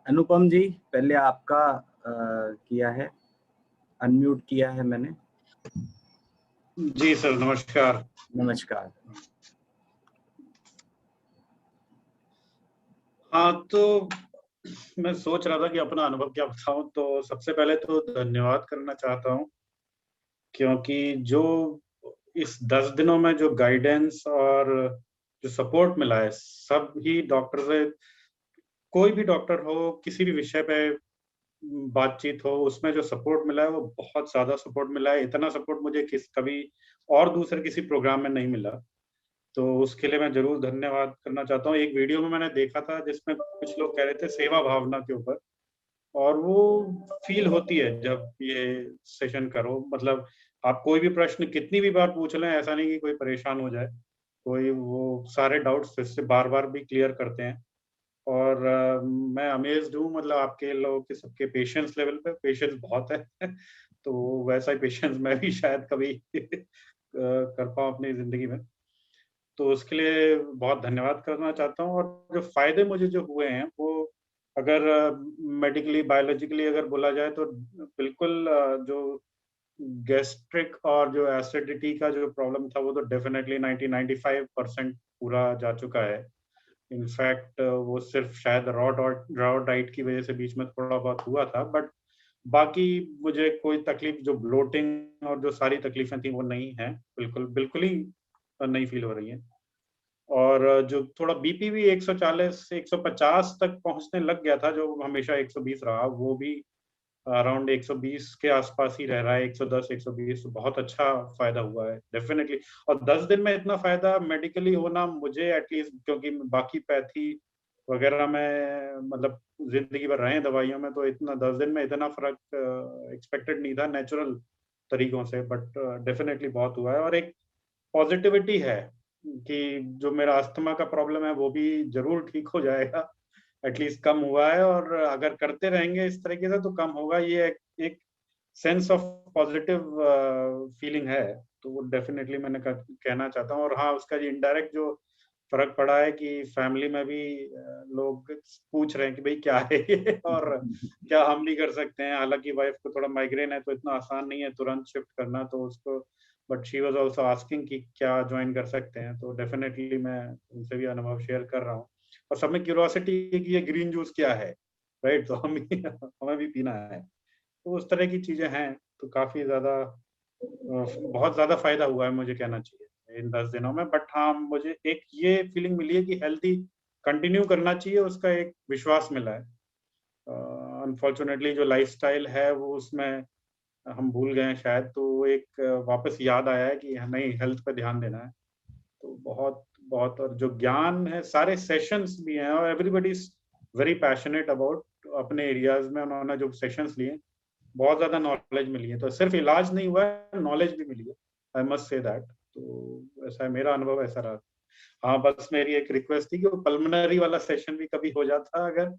अनुपम जी, पहले आपका किया है, अनम्यूट किया है मैंने। जी सर, नमस्कार। नमस्कार। हाँ, तो मैं सोच रहा था कि अपना अनुभव क्या बताऊं। तो सबसे पहले तो धन्यवाद करना चाहता हूं, क्योंकि जो इस 10 दिनों में जो गाइडेंस और जो सपोर्ट मिला है, सब ही डॉक्टर से, कोई भी डॉक्टर हो, किसी भी विषय पे बातचीत हो, उसमें जो सपोर्ट मिला है वो बहुत ज्यादा सपोर्ट मिला है। इतना सपोर्ट मुझे कभी और दूसरे किसी प्रोग्राम में नहीं मिला। तो उसके लिए मैं जरूर धन्यवाद करना चाहता हूँ। एक वीडियो में मैंने देखा था जिसमें कुछ लोग कह रहे थे सेवा भावना के ऊपर, और वो फील होती है जब ये सेशन करो। मतलब आप कोई भी प्रश्न कितनी भी बार पूछ लें, ऐसा नहीं कि कोई परेशान हो जाए। कोई वो सारे डाउट्स फिर से बार बार भी क्लियर करते हैं। और मैं अमेज्ड हूँ, मतलब आपके लोगों के सबके पेशेंस लेवल पे, पेशेंस बहुत है। तो वैसा ही पेशेंस मैं भी शायद कभी कर पाऊँ अपनी जिंदगी में। तो उसके लिए बहुत धन्यवाद करना चाहता हूँ। और जो फायदे मुझे जो हुए हैं वो, अगर मेडिकली बायोलॉजिकली अगर बोला जाए तो बिल्कुल, जो गैस्ट्रिक और जो एसिडिटी का जो प्रॉब्लम था वो तो डेफिनेटली 90-95% पूरा जा चुका है। इनफैक्ट वो सिर्फ शायद रॉ डाइट की वजह से बीच में थोड़ा बहुत हुआ था, बट बाकी मुझे कोई तकलीफ, जो ब्लोटिंग और जो सारी तकलीफें थी वो नहीं है, बिल्कुल बिल्कुल ही नहीं फील हो रही है। और जो थोड़ा बीपी भी 140 से 150 तक पहुंचने लग गया था, जो हमेशा 120 रहा, वो भी अराउंड 120 के आसपास ही रह रहा है, 110 120। तो बहुत अच्छा फायदा हुआ है डेफिनेटली। और 10 दिन में इतना फायदा मेडिकली होना, मुझे एटलीस्ट, क्योंकि बाकी पैथी वगैरह में मतलब जिंदगी भर रहे हैं दवाइयों में, तो इतना 10 दिन में इतना फर्क एक्सपेक्टेड नहीं था नेचुरल तरीकों से। बट डेफिनेटली बहुत हुआ है। और एक पॉजिटिविटी है कि जो मेरा अस्थमा का प्रॉब्लम है वो भी जरूर ठीक हो जाएगा। एटलीस्ट कम हुआ है, और अगर करते रहेंगे इस तरीके से तो कम होगा। ये एक सेंस ऑफ पॉजिटिव फीलिंग है। तो वो डेफिनेटली मैंने कहना चाहता हूँ। और हाँ, उसका जो इनडायरेक्ट जो फर्क पड़ा है कि फैमिली में भी लोग पूछ रहे हैं कि भाई क्या है ये, और क्या हम भी कर सकते हैं। हालांकि वाइफ को थोड़ा माइग्रेन है, तो इतना आसान नहीं है तुरंत शिफ्ट करना तो उसको, but she was also asking कि क्या ज्वाइन कर सकते हैं। तो डेफिनेटली मैं उनसे भी अनुभव शेयर कर रहा हूँ। और सब में क्यूरियोसिटी है कि ये ग्रीन जूस क्या है, राइट। तो हमें भी पीना है। तो उस तरह की चीजें हैं। तो काफी ज्यादा, बहुत ज्यादा फायदा हुआ है मुझे कहना चाहिए इन 10 दिनों में। बट हाँ, मुझे एक ये फीलिंग मिली है कि हेल्थी कंटिन्यू करना चाहिए, उसका एक विश्वास मिला है। अनफॉर्चुनेटली जो लाइफस्टाइल है वो, उसमें हम भूल गए हैं शायद। तो एक वापस याद आया है कि नहीं, हेल्थ पे ध्यान देना है। तो बहुत बहुत, और जो ज्ञान है, सारे सेशंस भी हैं, और everybody is very passionate about अपने एरियाज में। उन्होंने जो सेशंस लिए, बहुत ज्यादा नॉलेज मिली है। तो सिर्फ इलाज नहीं हुआ है, नॉलेज भी मिली है। I must say that. तो ऐसा है, मेरा अनुभव ऐसा रहा। हाँ, बस मेरी एक रिक्वेस्ट थी कि वो पल्मोनरी वाला सेशन भी कभी हो जाता, अगर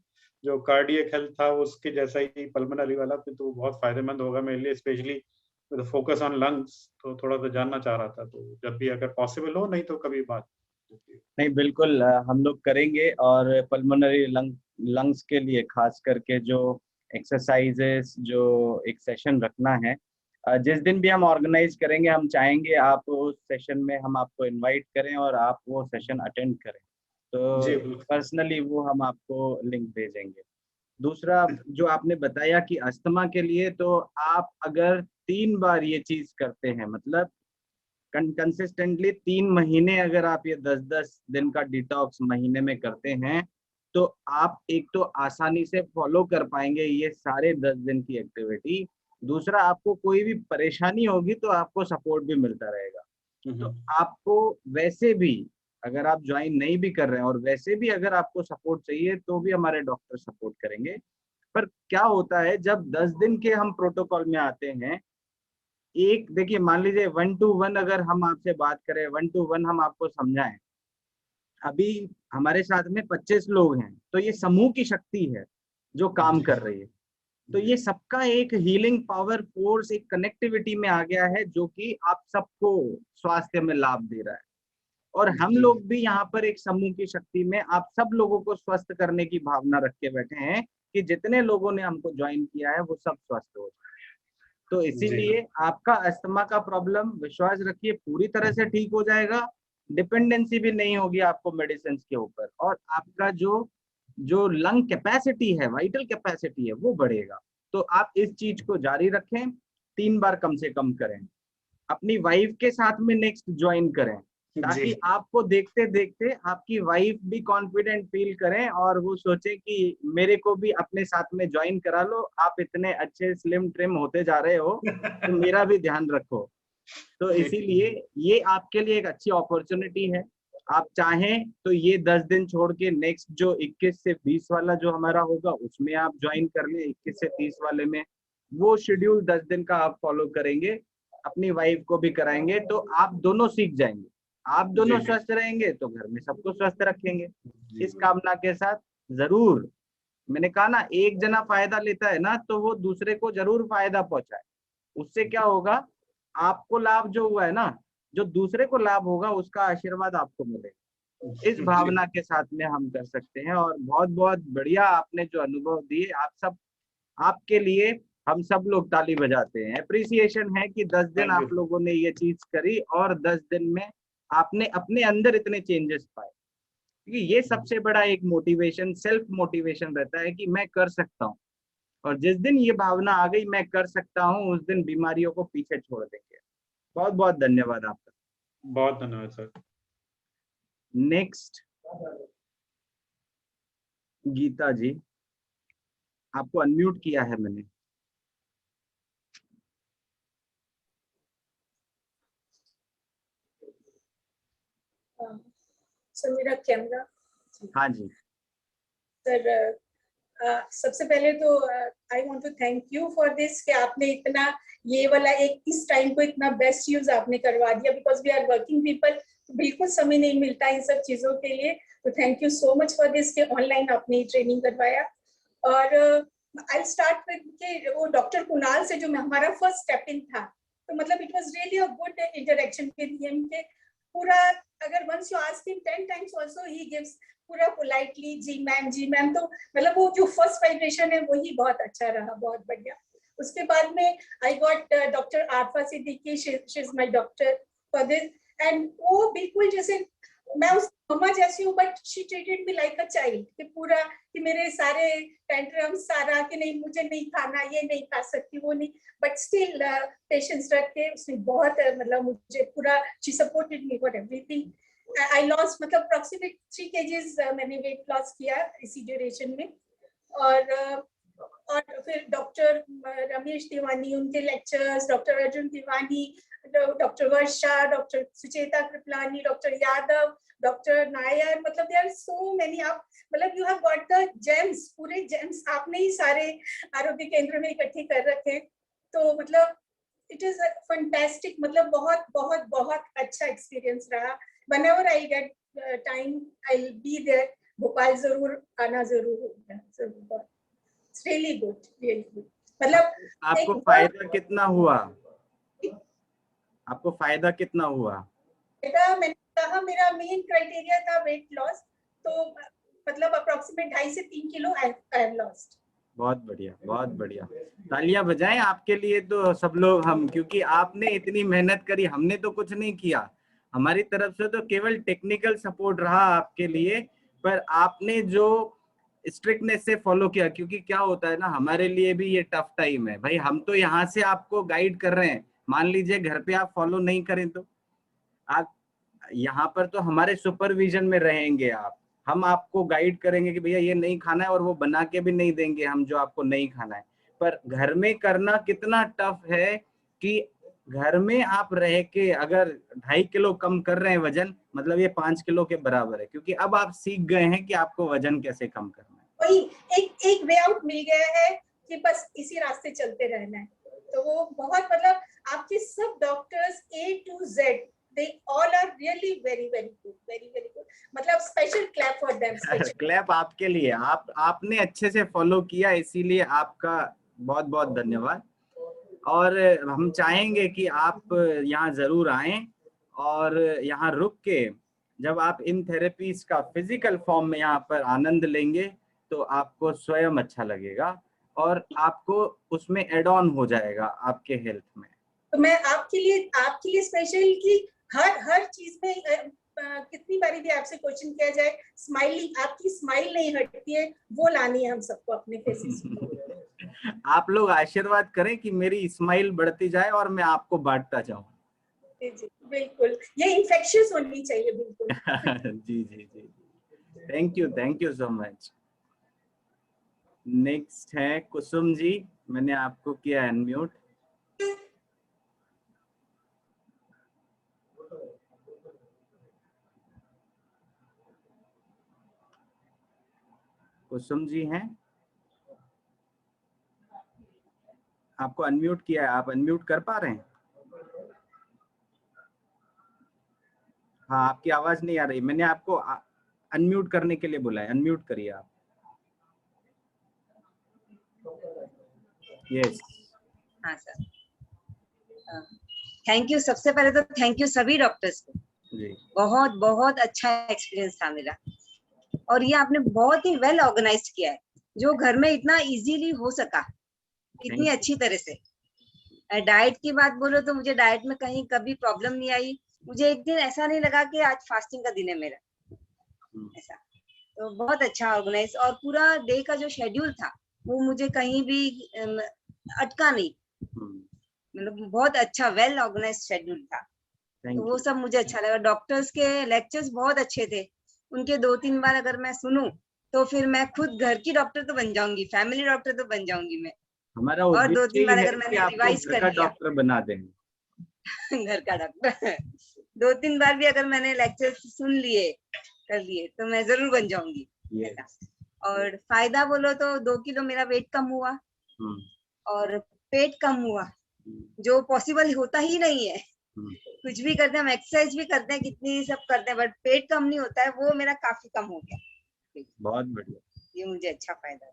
जो कार्डियक हेल्थ था उसके जैसा ही पल्मोनरी वाला, फिर तो बहुत फायदेमंद होगा मेरे लिए, स्पेशली फोकस ऑन लंग्स। तो थोड़ा सा जानना चाह रहा था। तो जब भी अगर पॉसिबल हो, नहीं तो कभी बात। नहीं, बिल्कुल हम लोग करेंगे। और पल्मोनरी लंग्स के लिए खास करके जो एक्सरसाइजेस, जो एक सेशन रखना है, जिस दिन भी हम ऑर्गेनाइज करेंगे, हम चाहेंगे आप उस सेशन में हम आपको इनवाइट करें और आप वो सेशन अटेंड करें। जी तो बिल्कुल। पर्सनली वो हम आपको लिंक भेजेंगे। दूसरा, जो आपने बताया कि अस्थमा के लिए, तो आप अगर 3 बार ये चीज करते हैं, मतलब कंसिस्टेंटली 3 महीने अगर आप ये 10-10 दिन का डिटॉक्स महीने में करते हैं, तो आप एक तो आसानी से फॉलो कर पाएंगे ये सारे 10 दिन की एक्टिविटी। दूसरा, आपको कोई भी परेशानी होगी तो आपको सपोर्ट भी मिलता रहेगा। तो आपको वैसे भी, अगर आप ज्वाइन नहीं भी कर रहे हैं और वैसे भी अगर आपको सपोर्ट चाहिए, तो भी हमारे डॉक्टर सपोर्ट करेंगे। पर क्या होता है, जब 10 दिन के हम प्रोटोकॉल में आते हैं, एक देखिए, मान लीजिए 1-to-1 अगर हम आपसे बात करें, 1-to-1 हम आपको समझाएं, अभी हमारे साथ में 25 लोग हैं, तो ये समूह की शक्ति है जो काम जी कर रही है। तो जी ये सबका एक हीलिंग पावर फोर्स, एक कनेक्टिविटी में आ गया है, जो कि आप सबको स्वास्थ्य में लाभ दे रहा है। और हम जी। लोग भी यहाँ पर एक समूह की शक्ति में आप सब लोगों को स्वस्थ करने की भावना रख के बैठे हैं कि जितने लोगों ने हमको ज्वाइन किया है वो सब स्वस्थ हो जाए। तो इसीलिए आपका अस्थमा का प्रॉब्लम विश्वास रखिए पूरी तरह से ठीक हो जाएगा, डिपेंडेंसी भी नहीं होगी आपको मेडिसिन के ऊपर, और आपका जो जो लंग कैपेसिटी है, वाइटल कैपेसिटी है, वो बढ़ेगा। तो आप इस चीज को जारी रखें, 3 बार कम से कम करें, अपनी वाइफ के साथ में नेक्स्ट ज्वाइन करें, ताकि आपको देखते देखते आपकी वाइफ भी कॉन्फिडेंट फील करें और वो सोचे कि मेरे को भी अपने साथ में ज्वाइन करा लो, आप इतने अच्छे स्लिम ट्रिम होते जा रहे हो तो मेरा भी ध्यान रखो। तो इसीलिए ये आपके लिए एक अच्छी अपॉर्चुनिटी है। आप चाहें तो ये 10 दिन छोड़ के नेक्स्ट जो 21 से 20 वाला जो हमारा होगा उसमें आप ज्वाइन कर लें। 21 से 30 वाले में वो शेड्यूल 10 दिन का आप फॉलो करेंगे, अपनी वाइफ को भी कराएंगे, तो आप दोनों सीख जाएंगे। आप दोनों स्वस्थ रहेंगे तो घर में सबको स्वस्थ रखेंगे। इस कामना के साथ जरूर, मैंने कहा ना, एक जना फायदा लेता है ना तो वो दूसरे को जरूर फायदा पहुंचाए। उससे क्या होगा, आपको लाभ जो हुआ है ना, जो दूसरे को लाभ होगा उसका आशीर्वाद आपको मिलेगा। इस भावना के साथ में हम कर सकते हैं। और बहुत बहुत बढ़िया आपने जो अनुभव दिए, आप सब, आपके लिए हम सब लोग ताली बजाते हैं। अप्रिसिएशन है कि 10 दिन आप लोगों ने ये चीज करी और 10 दिन में आपने अपने अंदर इतने चेंजेस पाए। क्योंकि ये सबसे बड़ा एक मोटिवेशन, सेल्फ मोटिवेशन रहता है कि मैं कर सकता हूँ, और जिस दिन ये भावना आ गई मैं कर सकता हूँ, उस दिन बीमारियों को पीछे छोड़ देंगे। बहुत बहुत धन्यवाद आपका। बहुत धन्यवाद सर। नेक्स्ट गीता जी, आपको अनम्यूट किया है मैंने। सर मेरा कैमरा, हाँ जी सर सबसे पहले तो I want to thank you for this कि आपने इतना ये वाला एक इस टाइम को इतना बेस्ट यूज आपने करवा दिया, because we are working people, बिल्कुल समय नहीं मिलता इन सब चीजों के लिए। तो thank you so much for this कि ऑनलाइन आपने ट्रेनिंग करवाया। और आई स्टार्ट विद के वो डॉक्टर कुणाल से जो हमारा फर्स्ट स्टेप इन था, तो मतलब it was really a good interaction with him के पूरा, अगर once you ask him 10 times also he gives पूरा पोलाइटली जी मैम। तो मतलब वो जो फर्स्ट वाइब्रेशन है वही बहुत अच्छा रहा, बहुत बढ़िया। उसके बाद में I got doctor Arfa Siddiqui, she is my doctor for this, and वो बिल्कुल जैसे मैं उस मम्मा जैसी हूँ, but she treated me like a child कि पूरा कि मेरे सारे टेंट्रम्स सारा कि नहीं मुझे नहीं खाना, ये नहीं खा सकती, वो नहीं, बट स्टिल पेशेंस रख के उसने बहुत मतलब मुझे पूरा, she supported me for everything. I loss मतलब अप्रोक्सीमेट 3 kgs मैंने वेट लॉस किया इसी ड्यूरेशन में। और फिर डॉक्टर रमेश तिवानी, उनके lectures, doctor Arjun Tiwani, doctor Varsha, doctor Sucheta Kripalani, doctor Yadav, doctor Nair, मतलब देयर आर सो मेनी। आप मतलब you have got the gems, पूरे जेम्स आपने ही सारे आरोग्य केंद्र में इकट्ठे कर रखे। तो मतलब इट इज फैंटास्टिक, मतलब बहुत बहुत बहुत अच्छा एक्सपीरियंस रहा। whenever I get time I'll be there। Bhopal जरूर आना जरूर होगा, जरूर। It's really good, really good। मतलब आपको फायदा कितना हुआ? आपको फायदा कितना हुआ? मैंने कहा मेरा मेन क्राइटेरिया था वेट लॉस, तो मतलब अप्रोक्सीमेट 2.5 से 3 किलो आई हैव लॉस्ट। बहुत बढ़िया, बहुत बढ़िया। तालियां बजाएं आपके लिए तो सब लोग हम, क्योंकि आपने इतनी मेहनत करी, हमने तो कुछ नहीं किया, हमारी तरफ से तो केवल टेक्निकल सपोर्ट रहा आपके लिए, पर आपने जो स्ट्रिक्टनेस से फॉलो किया। क्योंकि क्या होता है ना, हमारे लिए भी ये टफ टाइम है भाई, हम तो यहाँ से आपको गाइड कर रहे हैं, मान लीजिए घर पे आप फॉलो नहीं करें तो आप यहाँ पर तो हमारे सुपरविजन में रहेंगे आप, हम आपको गाइड करेंगे कि भैया ये नहीं खाना है, और वो बना के भी नहीं देंगे हम जो आपको नहीं खाना है। पर घर में करना कितना टफ है कि घर में आप रह के अगर 2.5 किलो कम कर रहे हैं वजन, मतलब ये 5 किलो के बराबर है, क्योंकि अब आप सीख गए हैं कि आपको वजन कैसे कम करना है। वही एक वे आउट मिल गया है कि बस इसी रास्ते चलते रहना है। तो वो बहुत मतलब आपके सब doctors A to Z they all are really very good, very good। मतलब special clap for them. Clap आपके लिए, आपने अच्छे से फॉलो किया, इसीलिए आपका बहुत बहुत धन्यवाद। और हम चाहेंगे कि आप यहाँ जरूर आएं, और यहाँ रुक के जब आप इन थेरेपीज का फिजिकल फॉर्म में यहाँ पर आनंद लेंगे तो आपको स्वयं अच्छा लगेगा और आपको उसमें एड ऑन हो जाएगा आपके हेल्थ में। तो मैं आपके लिए स्पेशल कि हर चीज में कितनी बारी भी आपसे क्वेश्चन किया जाए, स्माइलिंग, आपकी स्माइल नहीं हटती है, वो लानी है हम सबको अपने फेसेस पे। आप लोग आशीर्वाद करें कि मेरी स्माइल बढ़ती जाए और मैं आपको बांटता जाऊं। जी बिल्कुल, ये इन्फेक्शियस होनी चाहिए बिल्कुल। जी जी जी, thank you so much. Next है कुसुम जी, मैंने आपको किया अनम्यूट। कुसुम जी हैं, आपको अनम्यूट किया है, आप अनम्यूट कर पा रहे हैं? हाँ, आपकी आवाज नहीं आ रही, मैंने आपको अनम्यूट करने के लिए बोला है, अनम्यूट करिए आप। यस। हाँ सर, थैंक यू। सबसे पहले तो थैंक यू सभी डॉक्टर्स को जी। बहुत बहुत अच्छा एक्सपीरियंस था मेरा, और ये आपने बहुत ही वेल ऑर्गेनाइज किया है, जो घर में इतना इजीली हो सका, इतनी अच्छी तरह से। डाइट की बात बोलो तो मुझे डाइट में कहीं कभी प्रॉब्लम नहीं आई, मुझे एक दिन ऐसा नहीं लगा कि आज फास्टिंग का दिन है मेरा, ऐसा। तो बहुत अच्छा ऑर्गेनाइज, और पूरा डे का जो शेड्यूल था वो मुझे कहीं भी अटका नहीं, मतलब बहुत अच्छा वेल ऑर्गेनाइज शेड्यूल था। तो वो सब मुझे अच्छा लगा। डॉक्टर्स के लेक्चर्स बहुत अच्छे थे, उनके 2-3 बार अगर मैं सुनूं तो फिर मैं खुद घर की डॉक्टर तो बन जाऊंगी, फैमिली डॉक्टर तो बन जाऊंगी मैं। हमारा और उद्देश्य 2-3 बार है अगर कि मैंने आपको रिवाइज घर कर का लिया डॉक्टर बना देंगे। घर का डॉक्टर 2-3 बार भी अगर मैंने लेक्चर सुन लिए, कर लिए, तो मैं जरूर बन जाऊंगी। और फायदा बोलो तो 2 किलो मेरा वेट कम हुआ और पेट कम हुआ, जो पॉसिबल होता ही नहीं है। कुछ भी करते हैं, हम एक्सरसाइज भी करते हैं, कितनी सब करते हैं, बट पेट कम नहीं होता है, वो मेरा काफी कम हो गया। बहुत बढ़िया, ये मुझे अच्छा फायदा है।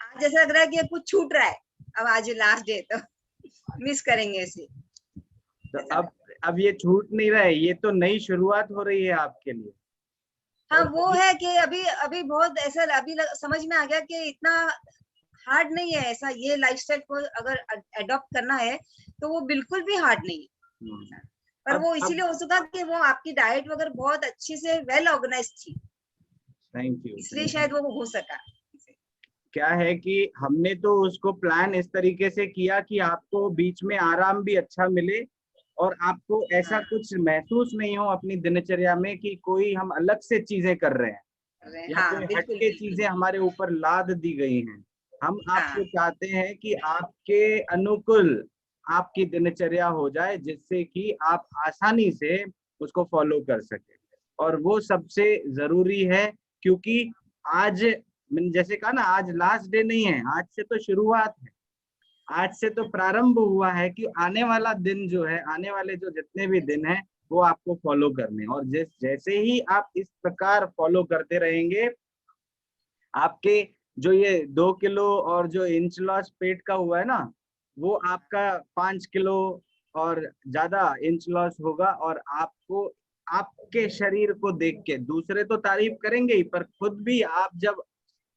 आज ऐसा लग रहा है कि कुछ छूट रहा है, अब आज लास्ट डे तो मिस करेंगे इसे। तो अब ये छूट नहीं रहा है, ये तो नई शुरुआत हो रही है आपके लिए। हाँ, वो है कि अभी बहुत ऐसा समझ में आ गया कि इतना हार्ड नहीं है ऐसा, ये लाइफस्टाइल को अगर अडॉप्ट करना है तो वो बिल्कुल भी हार्ड नहीं है। पर वो इसीलिए हो सका कि वो आपकी डाइट वगैरह बहुत अच्छी से वेल ऑर्गेनाइज थी। Thank you. इसलिए शायद वो हो सका। क्या है कि हमने तो उसको प्लान इस तरीके से किया कि आपको बीच में आराम भी अच्छा मिले और आपको ऐसा कुछ महसूस नहीं हो अपनी दिनचर्या में कि कोई हम अलग से चीजें कर रहे हैं या कोई हटके चीजें हमारे ऊपर लाद दी गई हैं। हम आपको चाहते हैं कि आपके अनुकूल आपकी दिनचर्या हो जाए, जिससे कि आप आसानी से उसको फॉलो कर सके। और वो सबसे जरूरी है, क्योंकि आज मैंने जैसे कहा ना, आज लास्ट डे नहीं है, आज से तो शुरुआत है, आज से तो प्रारंभ हुआ है कि आने वाला दिन जो है, आने वाले जो जितने भी दिन हैं वो आपको फॉलो करने, और जैसे ही आप इस प्रकार फॉलो करते रहेंगे, आपके जो ये 2 किलो और जो इंच लॉस पेट का हुआ है ना, वो आपका 5 किलो और ज्यादा इंच लॉस होगा। और आपको आपके शरीर को देख के दूसरे तो तारीफ करेंगे ही, पर खुद भी आप जब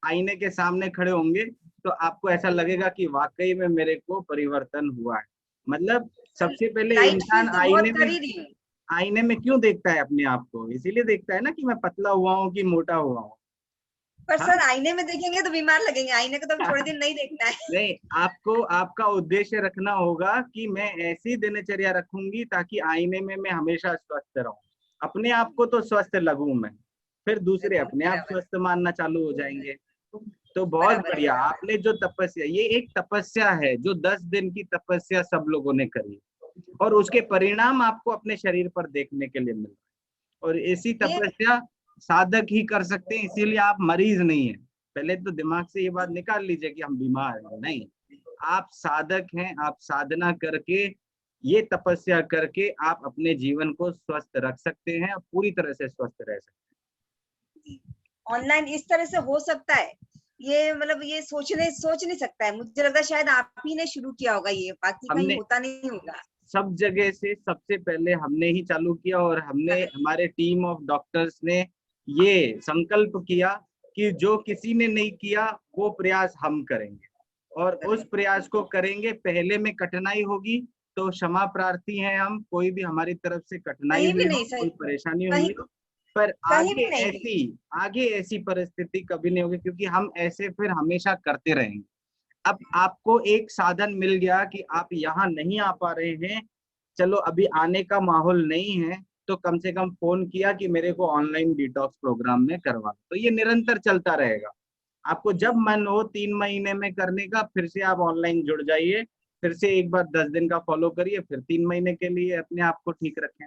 आईने के सामने खड़े होंगे तो आपको ऐसा लगेगा कि वाकई में मेरे को परिवर्तन हुआ है। मतलब सबसे पहले इंसान आईने में क्यों देखता है अपने आप को? इसीलिए देखता है ना कि मैं पतला हुआ हूँ कि मोटा हुआ हूँ। पर सर आईने में देखेंगे तो बीमार लगेंगे, आईने को तो थोड़े दिन नहीं देखना है। नहीं, आपको आपका उद्देश्य रखना होगा कि मैं ऐसी दिनचर्या रखूंगी ताकि आईने में मैं हमेशा स्वस्थ रहूं। अपने आप को तो स्वस्थ लगूं मैं, फिर दूसरे अपने आप स्वस्थ मानना चालू हो जाएंगे। तो बहुत बढ़िया, आपने जो तपस्या, ये एक तपस्या है जो 10 दिन की तपस्या सब लोगों ने करी, और उसके परिणाम आपको अपने शरीर पर देखने के लिए मिल रहे हैं। और इसी तपस्या साधक ही कर सकते हैं, इसीलिए आप मरीज नहीं है। पहले तो दिमाग से ये बात निकाल लीजिए कि हम बीमार हैं, नहीं, आप साधक हैं। आप साधना करके, ये तपस्या करके आप अपने जीवन को स्वस्थ रख सकते हैं, पूरी तरह से स्वस्थ रह सकते हैं। ऑनलाइन इस तरह से हो सकता है, ये मतलब ये सोच नहीं सकता है। मुझे लगता है शायद आप ही ने शुरू किया होगा, ये बाकी कहीं होता नहीं होगा। सब जगह से सबसे पहले हमने ही चालू किया, और हमने, हमारे टीम ऑफ डॉक्टर्स ने ये संकल्प किया कि जो किसी ने नहीं किया वो प्रयास हम करेंगे, और उस प्रयास को करेंगे। पहले में कठिनाई होगी तो क्षमा प्रार्थी हैं हम, कोई भी हमारी तरफ से कठिनाई कहीं भी हुई हो, नहीं सर, कोई परेशानी कहीं हुई हो, पर कहीं भी नहीं हुई। आगे ऐसी परिस्थिति कभी नहीं होगी, क्योंकि हम ऐसे फिर हमेशा करते रहेंगे। अब आपको एक साधन मिल गया कि आप यहाँ नहीं आ पा रहे हैं, चलो अभी आने का माहौल नहीं है, तो कम से कम फोन किया कि मेरे को ऑनलाइन डिटॉक्स प्रोग्राम में करवा, तो ये निरंतर चलता रहेगा। आपको जब मन हो 3 महीने में करने का, फिर से आप ऑनलाइन जुड़ जाइए, फिर से एक बार 10 दिन का फॉलो करिए, फिर 3 महीने के लिए अपने आप को ठीक रखें।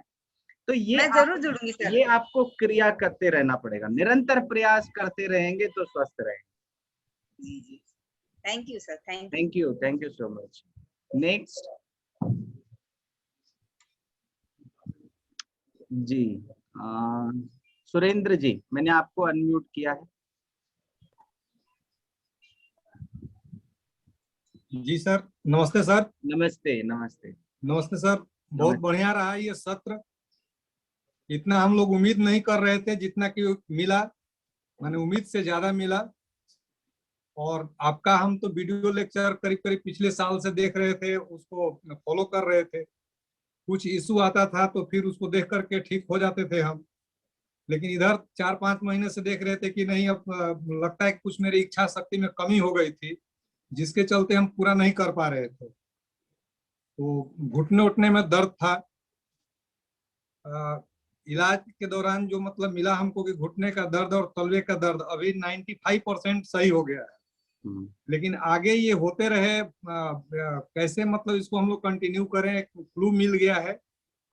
तो मैं जरूर जुड़ूंगी सर। ये आपको क्रिया करते रहना पड़ेगा, निरंतर प्रयास करते रहेंगे तो स्वस्थ रहेंगे। जी जी, thank you sir, thank you so much. Next जी, सुरेंद्र जी, मैंने आपको अनम्यूट किया है। जी सर, नमस्ते सर। नमस्ते नमस्ते। नमस्ते सर, बहुत बढ़िया रहा ये सत्र। इतना हम लोग उम्मीद नहीं कर रहे थे जितना कि मिला, मैंने उम्मीद से ज्यादा मिला। और आपका हम तो वीडियो लेक्चर करीब करीब पिछले साल से देख रहे थे, उसको फॉलो कर रहे थे। कुछ इशू आता था तो फिर उसको देख करके ठीक हो जाते थे हम, लेकिन इधर 4-5 महीने से देख रहे थे कि नहीं, अब लगता है कि कुछ मेरी इच्छा शक्ति में कमी हो गई थी, जिसके चलते हम पूरा नहीं कर पा रहे थे। तो घुटने उठने में दर्द था। इलाज के दौरान जो मतलब मिला हमको कि घुटने का दर्द और तलवे का दर्द अभी 95% सही हो गया है। लेकिन आगे ये होते रहे, कैसे मतलब इसको हम लोग कंटिन्यू करें, क्लू मिल गया है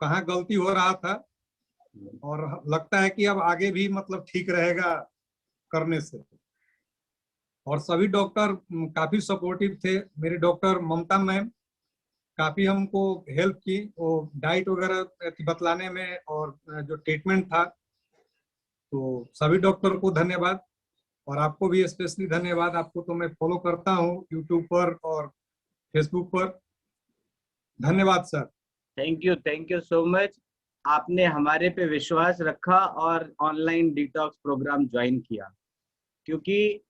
कहाँ गलती हो रहा था, और लगता है कि अब आगे भी मतलब ठीक रहेगा करने से। और सभी डॉक्टर काफी सपोर्टिव थे। मेरे डॉक्टर ममता मैम काफी हमको हेल्प की, वो डाइट वगैरह बतलाने में, और जो ट्रीटमेंट था। तो सभी डॉक्टर को धन्यवाद, और आपको भी स्पेशली धन्यवाद। आपको तो मैं फॉलो करता हूँ यूट्यूब पर और फेसबुक पर। धन्यवाद sir. Thank you so much. आपने हमारे पे विश्वास रखा और ऑनलाइन डिटॉक्स प्रोग्राम ज्वाइन किया, क्योंकि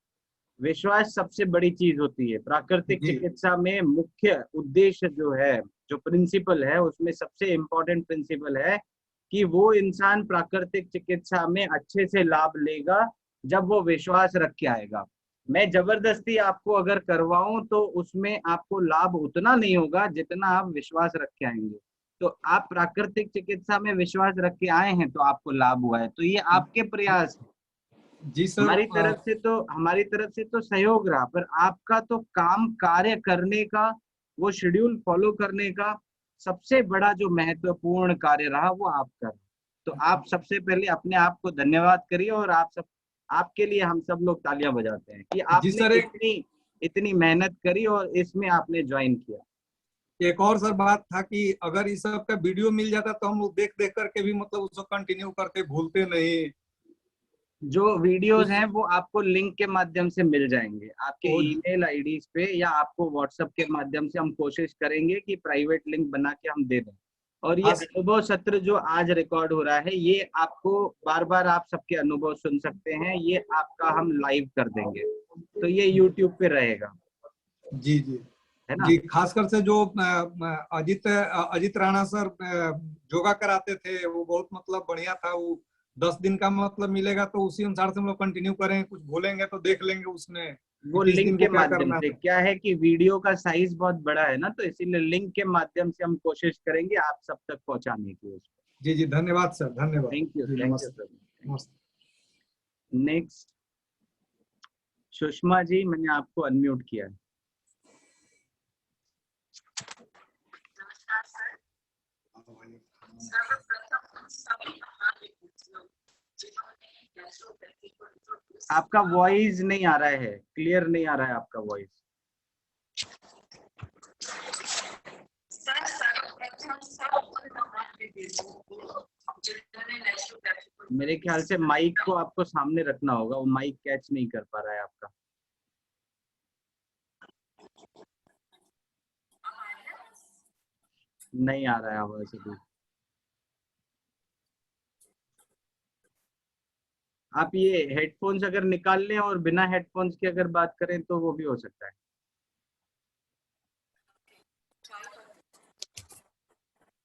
विश्वास सबसे बड़ी चीज होती है। प्राकृतिक चिकित्सा में मुख्य उद्देश्य जो है, जो प्रिंसिपल है, उसमें सबसे इम्पोर्टेंट प्रिंसिपल है कि वो इंसान प्राकृतिक चिकित्सा में अच्छे से लाभ लेगा जब वो विश्वास रख के आएगा। मैं जबरदस्ती आपको अगर करवाऊं तो उसमें आपको लाभ उतना नहीं होगा जितना आप विश्वास रख के आएंगे। तो आप प्राकृतिक चिकित्सा में विश्वास रख के आए हैं तो आपको लाभ हुआ है, तो ये आपके प्रयास है। जी सर, हमारी तरफ से तो सहयोग रहा, पर आपका तो काम कार्य करने का, वो शेड्यूल फॉलो करने का सबसे बड़ा जो महत्वपूर्ण कार्य रहा वो आपका। तो आप सबसे पहले अपने आप को धन्यवाद करिए, और आपके लिए हम सब लोग तालियां बजाते हैं कि आपने इतनी मेहनत करी और इसमें आपने ज्वाइन किया। एक और सर बात था कि अगर इस सब का वीडियो मिल जाता तो हम लोग देख देख करके भी मतलब उसको कंटिन्यू करते, भूलते नहीं। जो वीडियोस हैं वो आपको लिंक के माध्यम से मिल जाएंगे आपके ईमेल आईडीज पे, या आपको व्हाट्सएप के माध्यम से हम कोशिश करेंगे कि प्राइवेट लिंक बना के हम दे दें। और ये अनुभव सत्र जो आज रिकॉर्ड हो रहा है, ये आपको बार बार आप सबके अनुभव सुन सकते हैं, ये आपका हम लाइव कर देंगे, तो ये यूट्यूब पे रहेगा। जी जी है ना जी, खासकर से जो अजित राणा सर योगा कराते थे, वो बहुत मतलब बढ़िया था। वो 10 दिन का मतलब मिलेगा तो उसी अनुसार से हम लोग कंटिन्यू करें, कुछ भूलेंगे तो देख लेंगे उसमें वो किस लिंक दिन के को क्या माध्यम करना से। है। क्या है कि वीडियो का साइज बहुत बड़ा है ना, तो इसीलिए लिंक के माध्यम से हम कोशिश करेंगे आप सब तक पहुंचाने की। जी जी, धन्यवाद सर, धन्यवाद। Thank you sir. Next Sushma ji, मैंने आपको अनम्यूट किया है। आपका वॉइस नहीं आ रहा है, क्लियर नहीं आ रहा है आपका वॉइस। मेरे ख्याल से माइक को आपको सामने रखना होगा, वो माइक कैच नहीं कर पा रहा है आपका। नहीं आ रहा है आवाज अभी। आप ये हेडफोन्स अगर निकाल लें और बिना हेडफोन्स के अगर बात करें तो वो भी हो सकता है।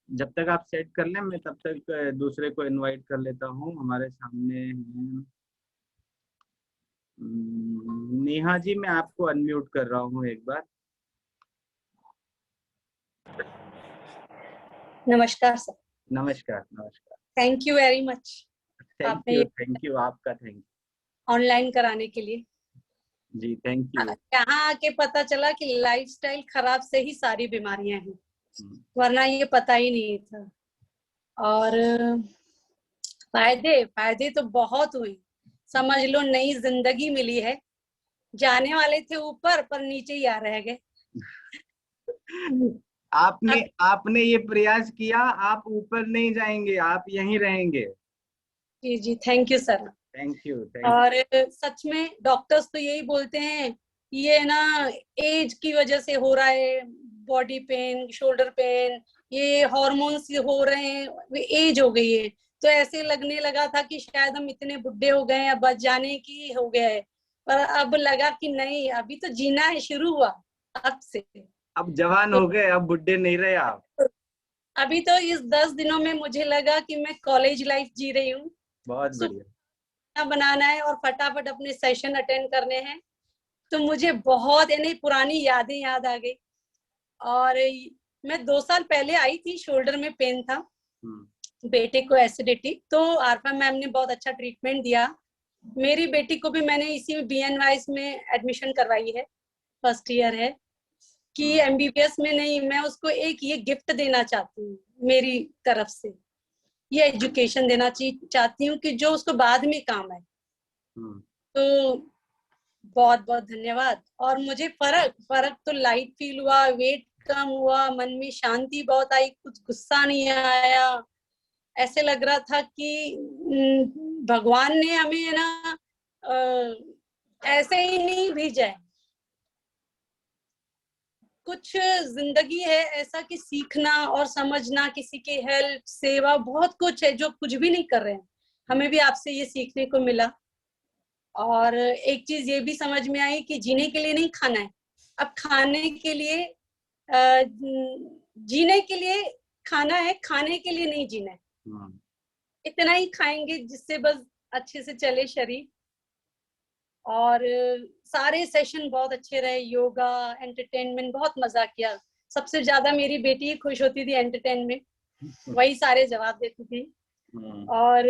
जब तक आप सेट कर लें मैं तब तक दूसरे को इनवाइट कर लेता हूँ। हमारे सामने हैं नेहा जी, मैं आपको अनम्यूट कर रहा हूँ एक बार। नमस्कार सर। नमस्कार नमस्कार। Thank you very much thank you आपका थैंक यू ऑनलाइन कराने के लिए। जी थैंक यू। यहाँ आके पता चला कि लाइफस्टाइल खराब से ही सारी बीमारियां हैं, वरना ये पता ही नहीं था। और फायदे तो बहुत हुए, समझ लो नई जिंदगी मिली है। जाने वाले थे ऊपर पर नीचे ही आ रह गए। आपने ये प्रयास किया, आप ऊपर नहीं जाएंगे, आप यहीं रहेंगे। जी जी thank you sir. Thank you. और सच में डॉक्टर्स तो यही बोलते हैं ये ना एज की वजह से हो रहा है, बॉडी पेन, शोल्डर पेन, ये हार्मोन्स हो रहे हैं, एज हो गई है। तो ऐसे लगने लगा था कि शायद हम इतने बुढ़े हो गए हैं, बच जाने की हो गया है। पर अब लगा कि नहीं, अभी तो जीना है, शुरू हुआ अब से। अब जवान हो गए, अब बुढ़े नहीं रहे आप। अभी तो इस 10 दिनों में मुझे लगा कि मैं कॉलेज लाइफ जी रही हूँ। बहुत बढ़िया। बनाना है और फटाफट अपने सेशन अटेंड करने हैं। तो मुझे बहुत यानी पुरानी यादें याद आ गई। और मैं 2 साल पहले आई थी, शोल्डर में पेन था, बेटे को एसिडिटी, तो आरफा मैम ने बहुत अच्छा ट्रीटमेंट दिया। मेरी बेटी को भी मैंने इसी में BNYS में एडमिशन करवाई है, फर्स्ट ईयर है कि MBBS में नहीं, मैं उसको एक ये गिफ्ट देना चाहती हूँ मेरी तरफ से, ये एजुकेशन देना चाहती हूँ कि जो उसको बाद में काम आए। तो बहुत बहुत धन्यवाद। और मुझे फर्क तो लाइट फील हुआ, वेट कम हुआ, मन में शांति बहुत आई, कुछ गुस्सा नहीं आया। ऐसे लग रहा था कि भगवान ने हमें ना ऐसे ही नहीं भेजा है। कुछ जिंदगी है ऐसा कि सीखना और समझना, किसी की हेल्प, सेवा, बहुत कुछ है जो कुछ भी नहीं कर रहे हैं। हमें भी आपसे ये सीखने को मिला। और एक चीज ये भी समझ में आई कि जीने के लिए नहीं खाना है, अब खाने के लिए जीने के लिए खाना है, खाने के लिए नहीं जीना है। इतना ही खाएंगे जिससे बस अच्छे से चले शरीर। और सारे सेशन बहुत अच्छे रहे, योगा, एंटरटेनमेंट, बहुत मजा किया। सबसे ज्यादा मेरी बेटी खुश होती थी एंटरटेनमेंट, वही सारे जवाब देती थी। और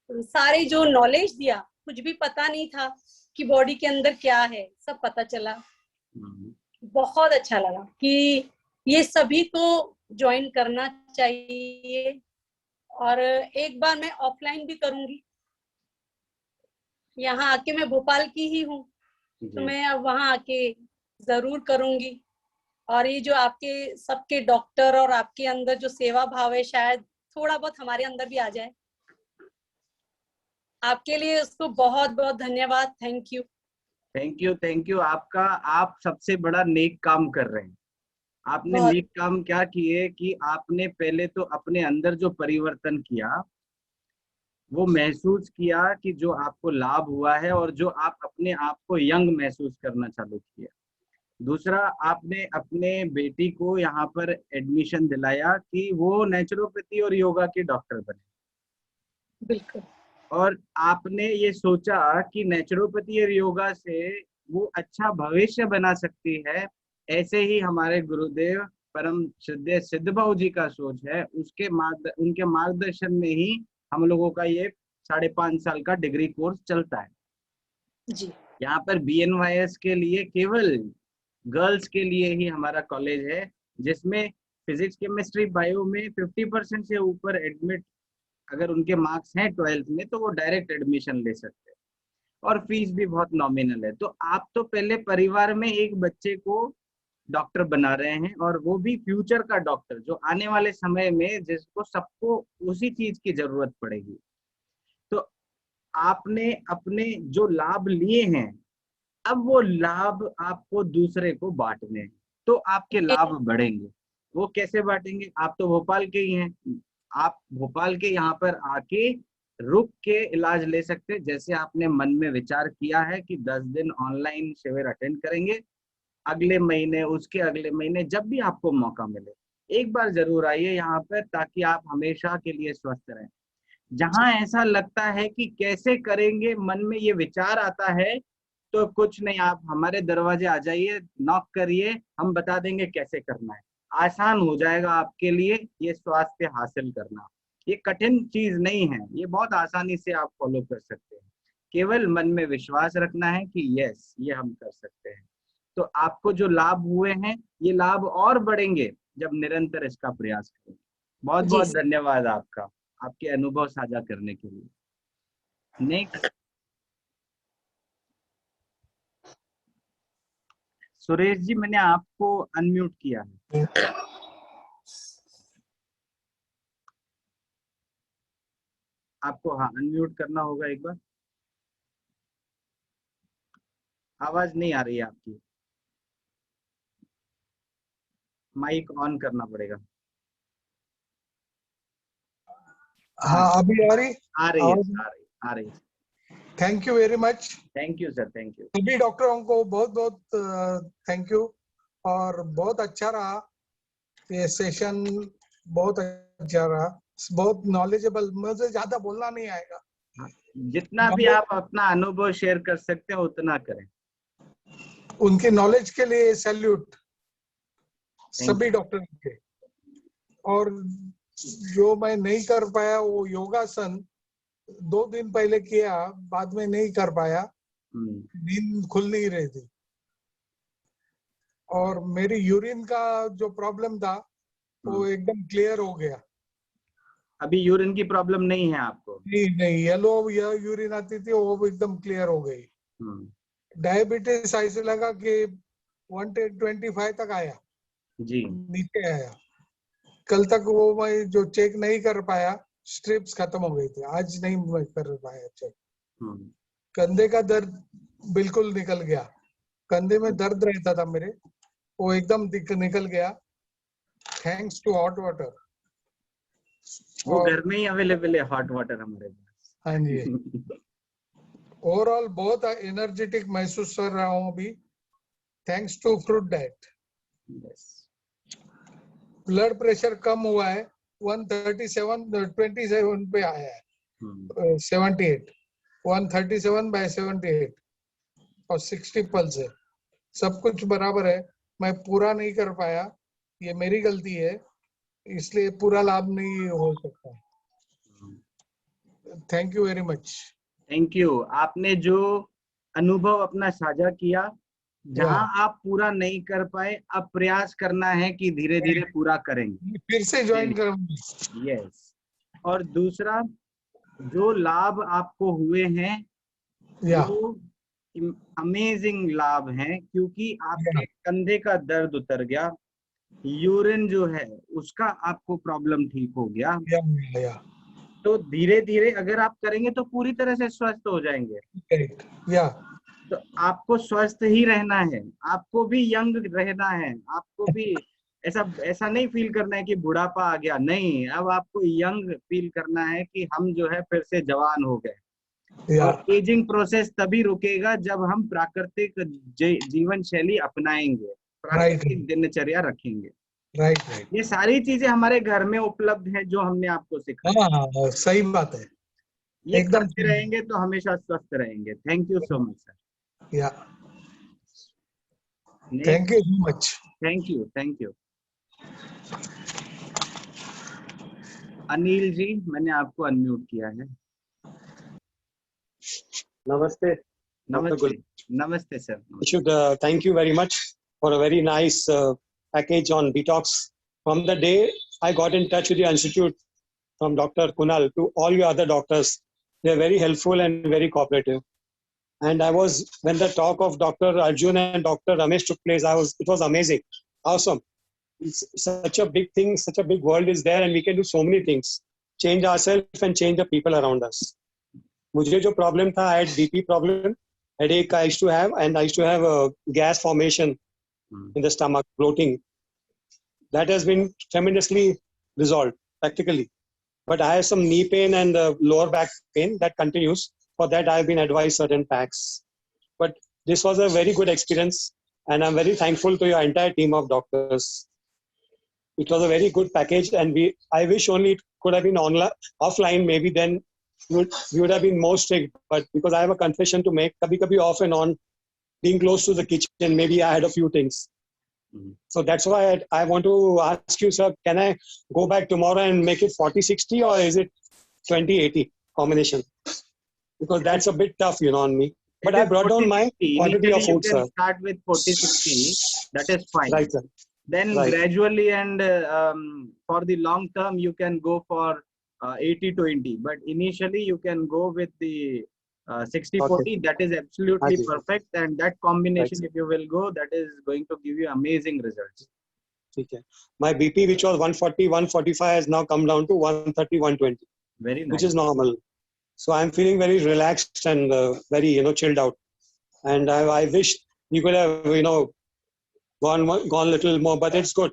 सारे जो नॉलेज दिया, कुछ भी पता नहीं था कि बॉडी के अंदर क्या है, सब पता चला। बहुत अच्छा लगा कि ये सभी को ज्वाइन करना चाहिए। और एक बार मैं ऑफलाइन भी करूंगी, यहाँ आके, मैं भोपाल की ही हूँ तो मैं अब वहाँ आके जरूर करूंगी। और ये जो आपके सबके डॉक्टर और आपके अंदर जो सेवा भाव है, शायद थोड़ा बहुत हमारे अंदर भी आ जाए। आपके लिए उसको बहुत बहुत धन्यवाद। Thank you. थैंक यू आपका। आप सबसे बड़ा नेक काम कर रहे हैं। आपने नेक काम क्या किए कि आपने पहले तो अपने अंदर जो परिवर्तन किया, वो महसूस किया कि जो आपको लाभ हुआ है और जो आप अपने आप को यंग महसूस करना चालू किया। दूसरा, आपने अपने बेटी को यहाँ पर एडमिशन दिलाया कि वो नेचुरोपैथी और योगा के डॉक्टर बने। बिल्कुल। और आपने ये सोचा कि नेचुरोपैथी और योगा से वो अच्छा भविष्य बना सकती है। ऐसे ही हमारे गुरुदेव परम श्रद्धेय सिद्धबाबू जी का सोच है, उनके मार्गदर्शन में ही हम लोगों का ये 5.5 साल का डिग्री कोर्स चलता है जी। यहाँ पर BNYS के लिए केवल गर्ल्स के लिए ही हमारा कॉलेज है, जिसमें फिजिक्स, केमिस्ट्री, बायो में 50% से ऊपर एडमिट अगर उनके मार्क्स हैं 12th में तो वो डायरेक्ट एडमिशन ले सकते हैं। और फीस भी बहुत नॉमिनल है। तो आप तो पहले परिवार में एक बच्चे को डॉक्टर बना रहे हैं, और वो भी फ्यूचर का डॉक्टर, जो आने वाले समय में जिसको सबको उसी चीज की जरूरत पड़ेगी। तो आपने अपने जो लाभ लिए हैं, अब वो लाभ आपको दूसरे को बांटने हैं, तो आपके लाभ बढ़ेंगे। वो कैसे बांटेंगे? आप तो भोपाल के ही हैं, आप भोपाल के यहाँ पर आके रुक के इलाज ले सकते हैं। जैसे आपने मन में विचार किया है कि 10 दिन ऑनलाइन शिविर अटेंड करेंगे, अगले महीने, उसके अगले महीने, जब भी आपको मौका मिले एक बार जरूर आइए यहाँ पर, ताकि आप हमेशा के लिए स्वस्थ रहें। जहां ऐसा लगता है कि कैसे करेंगे, मन में ये विचार आता है, तो कुछ नहीं, आप हमारे दरवाजे आ जाइए, नॉक करिए, हम बता देंगे कैसे करना है। आसान हो जाएगा आपके लिए ये स्वास्थ्य हासिल करना। ये कठिन चीज नहीं है, ये बहुत आसानी से आप फॉलो कर सकते हैं। केवल मन में विश्वास रखना है कि यस, ये हम कर सकते हैं। तो आपको जो लाभ हुए हैं, ये लाभ और बढ़ेंगे जब निरंतर इसका प्रयास करेंगे। बहुत बहुत धन्यवाद आपका, आपके अनुभव साझा करने के लिए। नेक्स्ट, सुरेश जी, मैंने आपको अनम्यूट किया है। आपको हाँ अनम्यूट करना होगा एक बार। आवाज नहीं आ रही है आपकी, माइक ऑन करना पड़ेगा। हाँ, अभी आ रही? आ रही है। Thank you very much. Thank you sir, thank you. सभी डॉक्टरों को बहुत बहुत थैंक यू, और बहुत अच्छा रहा ये सेशन, बहुत अच्छा रहा, बहुत नॉलेजेबल। मुझे ज्यादा बोलना नहीं आएगा, जितना भी आप अपना अनुभव शेयर कर सकते हैं उतना करें। उनके नॉलेज के लिए सैल्यूट सभी डॉक्टर के। और जो मैं नहीं कर पाया वो योगासन 2 दिन पहले किया, बाद में नहीं कर पाया, नींद खुल नहीं रही थी। और मेरी यूरिन का जो प्रॉब्लम था वो एकदम क्लियर हो गया। अभी यूरिन की प्रॉब्लम नहीं है आपको? नहीं, येलो यूरिन आती थी, वो एकदम क्लियर हो गई। डायबिटीज ऐसे लगा कि 125 तक आया जी, नीचे आया। कल तक वो मैं जो चेक नहीं कर पाया, स्ट्रिप्स खत्म हो गई थी, आज नहीं मैं कर पाया चेक। कंधे का दर्द बिल्कुल निकल गया, कंधे में दर्द रहता था मेरे, वो एकदम निकल गया, थैंक्स टू हॉट वाटर। वो घर में ही अवेलेबल है हॉट वाटर हमारे पास। हाँ जी। ओवरऑल बहुत एनर्जेटिक महसूस कर रहा हूँ अभी, thanks to fruit diet. Blood pressure कम हुआ है, 137/27 पे आया है, 78, 137/78 और 60 पल्स है। सब कुछ बराबर है। मैं पूरा नहीं कर पाया, ये मेरी गलती है, इसलिए पूरा लाभ नहीं हो सकता। Thank you very much. Thank you. आपने जो अनुभव अपना साझा किया, जहां आप पूरा नहीं कर पाए, अब प्रयास करना है कि धीरे धीरे पूरा करेंगे, फिर से ज्वाइन करूंगी। यस। और दूसरा, जो लाभ आपको हुए हैं वो अमेजिंग लाभ हैं, क्योंकि आपके कंधे का दर्द उतर गया, यूरिन जो है उसका आपको प्रॉब्लम ठीक हो गया। तो धीरे धीरे अगर आप करेंगे तो पूरी तरह से स्वस्थ हो जाएंगे। तो आपको स्वस्थ ही रहना है, आपको भी यंग रहना है, आपको भी ऐसा नहीं फील करना है कि बुढ़ापा आ गया, नहीं, अब आपको यंग फील करना है कि हम जो है फिर से जवान हो गए। और एजिंग प्रोसेस तभी रुकेगा जब हम प्राकृतिक जीवन शैली अपनाएंगे, प्राकृतिक दिनचर्या रखेंगे। राइट। ये सारी चीजें हमारे घर में उपलब्ध है जो हमने आपको सिखाया। हाँ, सही बात है। ये करते रहेंगे तो हमेशा स्वस्थ रहेंगे। Thank you so much sir. Thank you so much. Thank you. Anil ji, मैंने आपको अनम्यूट किया है। नमस्ते। नमस्ते sir. Should thank you very much for a very nice package on detox. From the day I got in touch with your institute, from Dr. Kunal to all your other doctors, they are very helpful and very cooperative. And when the talk of Dr. Arjun and Dr. Ramesh took place, it was amazing, awesome. It's such a big thing, such a big world is there, and we can do so many things, change ourselves and change the people around us. मुझे जो problem था, I had BP problem, headache I used to have, and I used to have a gas formation in the stomach, bloating. That has been tremendously resolved practically but I have some knee pain and lower back pain that continues. For that, I've been advised certain packs. But this was a very good experience, and I'm very thankful to your entire team of doctors. It was a very good package, and I wish only it could have been offline. Maybe then we would have been more strict. But because I have a confession to make, kabhi off and on, being close to the kitchen, maybe I had a few things. So that's why I want to ask you, sir, can I go back tomorrow and make it 40-60, or is it 20-80 combination? Because that's a bit tough, on me. But I brought down my quantity of food, sir. Start with 40-60. That is fine. Right, sir. Then gradually and for the long term, you can go for 80-20. But initially, you can go with the 60-40. Okay. That is absolutely perfect. And that combination, if you will go, that is going to give you amazing results. Okay. My BP, which was 140, 145, has now come down to 130, 120. Very nice. Which is normal. So I'm feeling very relaxed and very, chilled out. And I wish you could have, gone a little more, but it's good.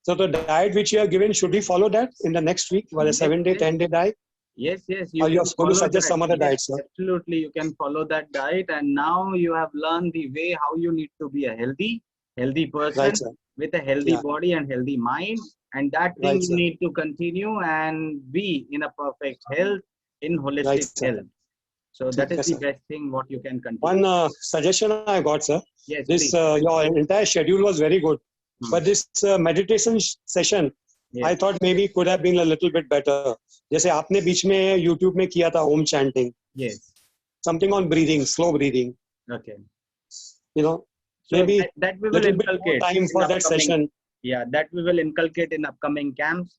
So the diet which you have given, should we follow that in the next week? Well, a 7-day, 10-day diet? Yes. Or you are going to suggest some other diets, sir? Absolutely, you can follow that diet. And now you have learned the way how you need to be a healthy person with a healthy body and healthy mind. And that thing you need to continue and be in a perfect health, in holistic health. So that is the best thing what you can continue. One suggestion I got, sir. Yes, this your entire schedule was very good, but this meditation session, I thought maybe could have been a little bit better. जैसे आपने बीच में YouTube में किया था home chanting. Yes. Something on breathing, slow breathing. Okay. So maybe that we will inculcate time for that session. Yeah, that we will inculcate in upcoming camps.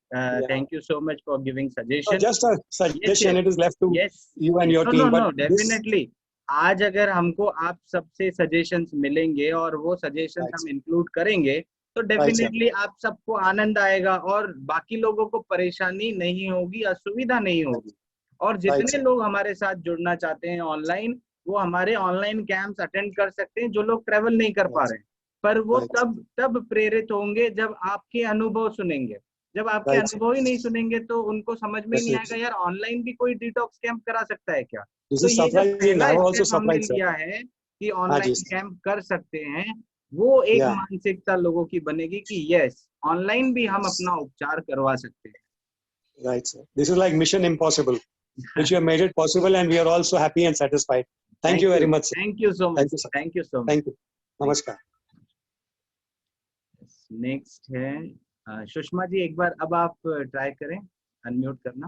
Thank you so much for giving suggestions. Just a suggestion, it is left to you and your team. No, definitely. आज अगर हमको आप सबसे suggestions मिलेंगे और वो suggestions हम include करेंगे तो डेफिनेटली आप सबको आनंद आएगा और बाकी लोगों को परेशानी नहीं होगी, असुविधा नहीं होगी। और जितने लोग हमारे साथ जुड़ना चाहते हैं ऑनलाइन, वो हमारे ऑनलाइन कैंप्स अटेंड कर सकते हैं। जो लोग ट्रेवल नहीं कर पा रहे हैं, पर वो तब प्रेरित होंगे जब आपके अनुभव सुनेंगे। जब आपके अनुभव ही नहीं सुनेंगे तो उनको समझ में नहीं आएगा यार ऑनलाइन भी कोई डिटॉक्स कैंप करा सकता है क्या। तो ये जो हमने लिया है कि ऑनलाइन कैंप कर सकते हैं, वो एक मानसिकता लोगों की बनेगी कि यस ऑनलाइन भी हम अपना उपचार करवा सकते हैं। Right, sir. This is like mission impossible, which you have made it possible, and we are all so happy and satisfied. Thank you very much, sir. Thank you so much. Thank you so much. Thank you. नमस्कार। Next है सुषमा जी, एक बार अब आप try करें unmute करना।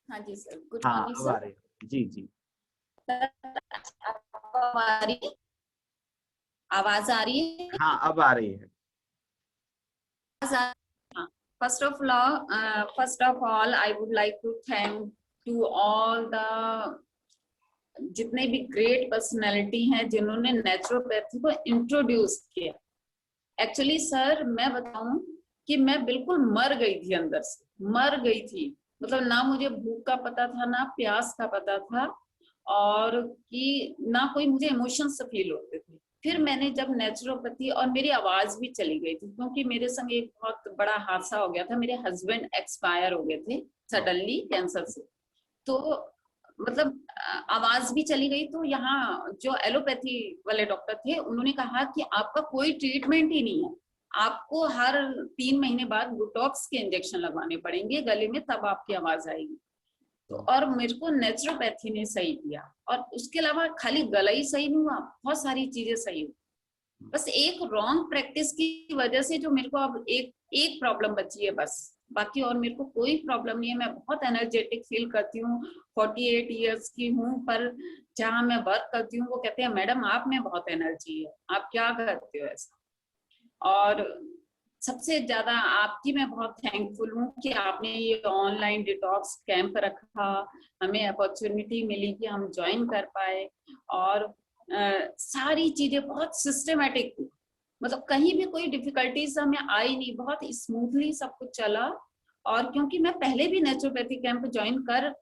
हाँ जी sir, good morning sir. आ रही है जी। हमारी आवाज आ रही है? हाँ, अब आ रही है। First of all, I would like to thank to all the जितने भी ग्रेट पर्सनैलिटी हैं जिन्होंने नेचुरोपैथी को इंट्रोड्यूस किया। एक्चुअली सर मैं बताऊं कि मैं बिल्कुल मर गई थी, अंदर से मर गई थी। मतलब ना मुझे भूख का पता था, ना प्यास का पता था, और कि ना कोई मुझे इमोशंस फील होते थे। फिर मैंने जब नेचुरोपैथी, और मेरी आवाज भी चली गई थी क्योंकि मेरे संग एक बहुत बड़ा हादसा हो गया था। मेरे हस्बैंड एक्सपायर हो गए थे सडनली कैंसर से, तो मतलब आवाज भी चली गई। तो यहाँ जो एलोपैथी वाले डॉक्टर थे उन्होंने कहा कि आपका कोई ट्रीटमेंट ही नहीं है, आपको हर 3 महीने बाद बोटॉक्स के इंजेक्शन लगवाने पड़ेंगे गले में, तब आपकी आवाज आएगी। तो और मेरे को नेचुरोपैथी ने सही किया, और उसके अलावा खाली गला ही सही नहीं हुआ, बहुत सारी चीजें सही हुई। बस एक रॉन्ग प्रैक्टिस की वजह से जो मेरे को अब एक प्रॉब्लम बची है बस, बाकी और मेरे को कोई प्रॉब्लम नहीं है। मैं बहुत एनर्जेटिक फील करती हूँ, 48 इयर्स की हूँ, पर जहाँ मैं वर्क करती हूँ वो कहते हैं मैडम आप में बहुत एनर्जी है, आप क्या करते हो ऐसा। और सबसे ज्यादा आपकी मैं बहुत थैंकफुल हूँ कि आपने ये ऑनलाइन डिटॉक्स कैंप रखा, हमें अपॉर्चुनिटी मिली कि हम ज्वाइन कर पाए, और सारी चीजें बहुत सिस्टमेटिक थी। मतलब कहीं भी कोई डिफिकल्टीज हमें आई नहीं, बहुत स्मूथली सब कुछ चला। और क्योंकि मैं पहले भी नेचुरोपैथी कैंप ज्वाइन कर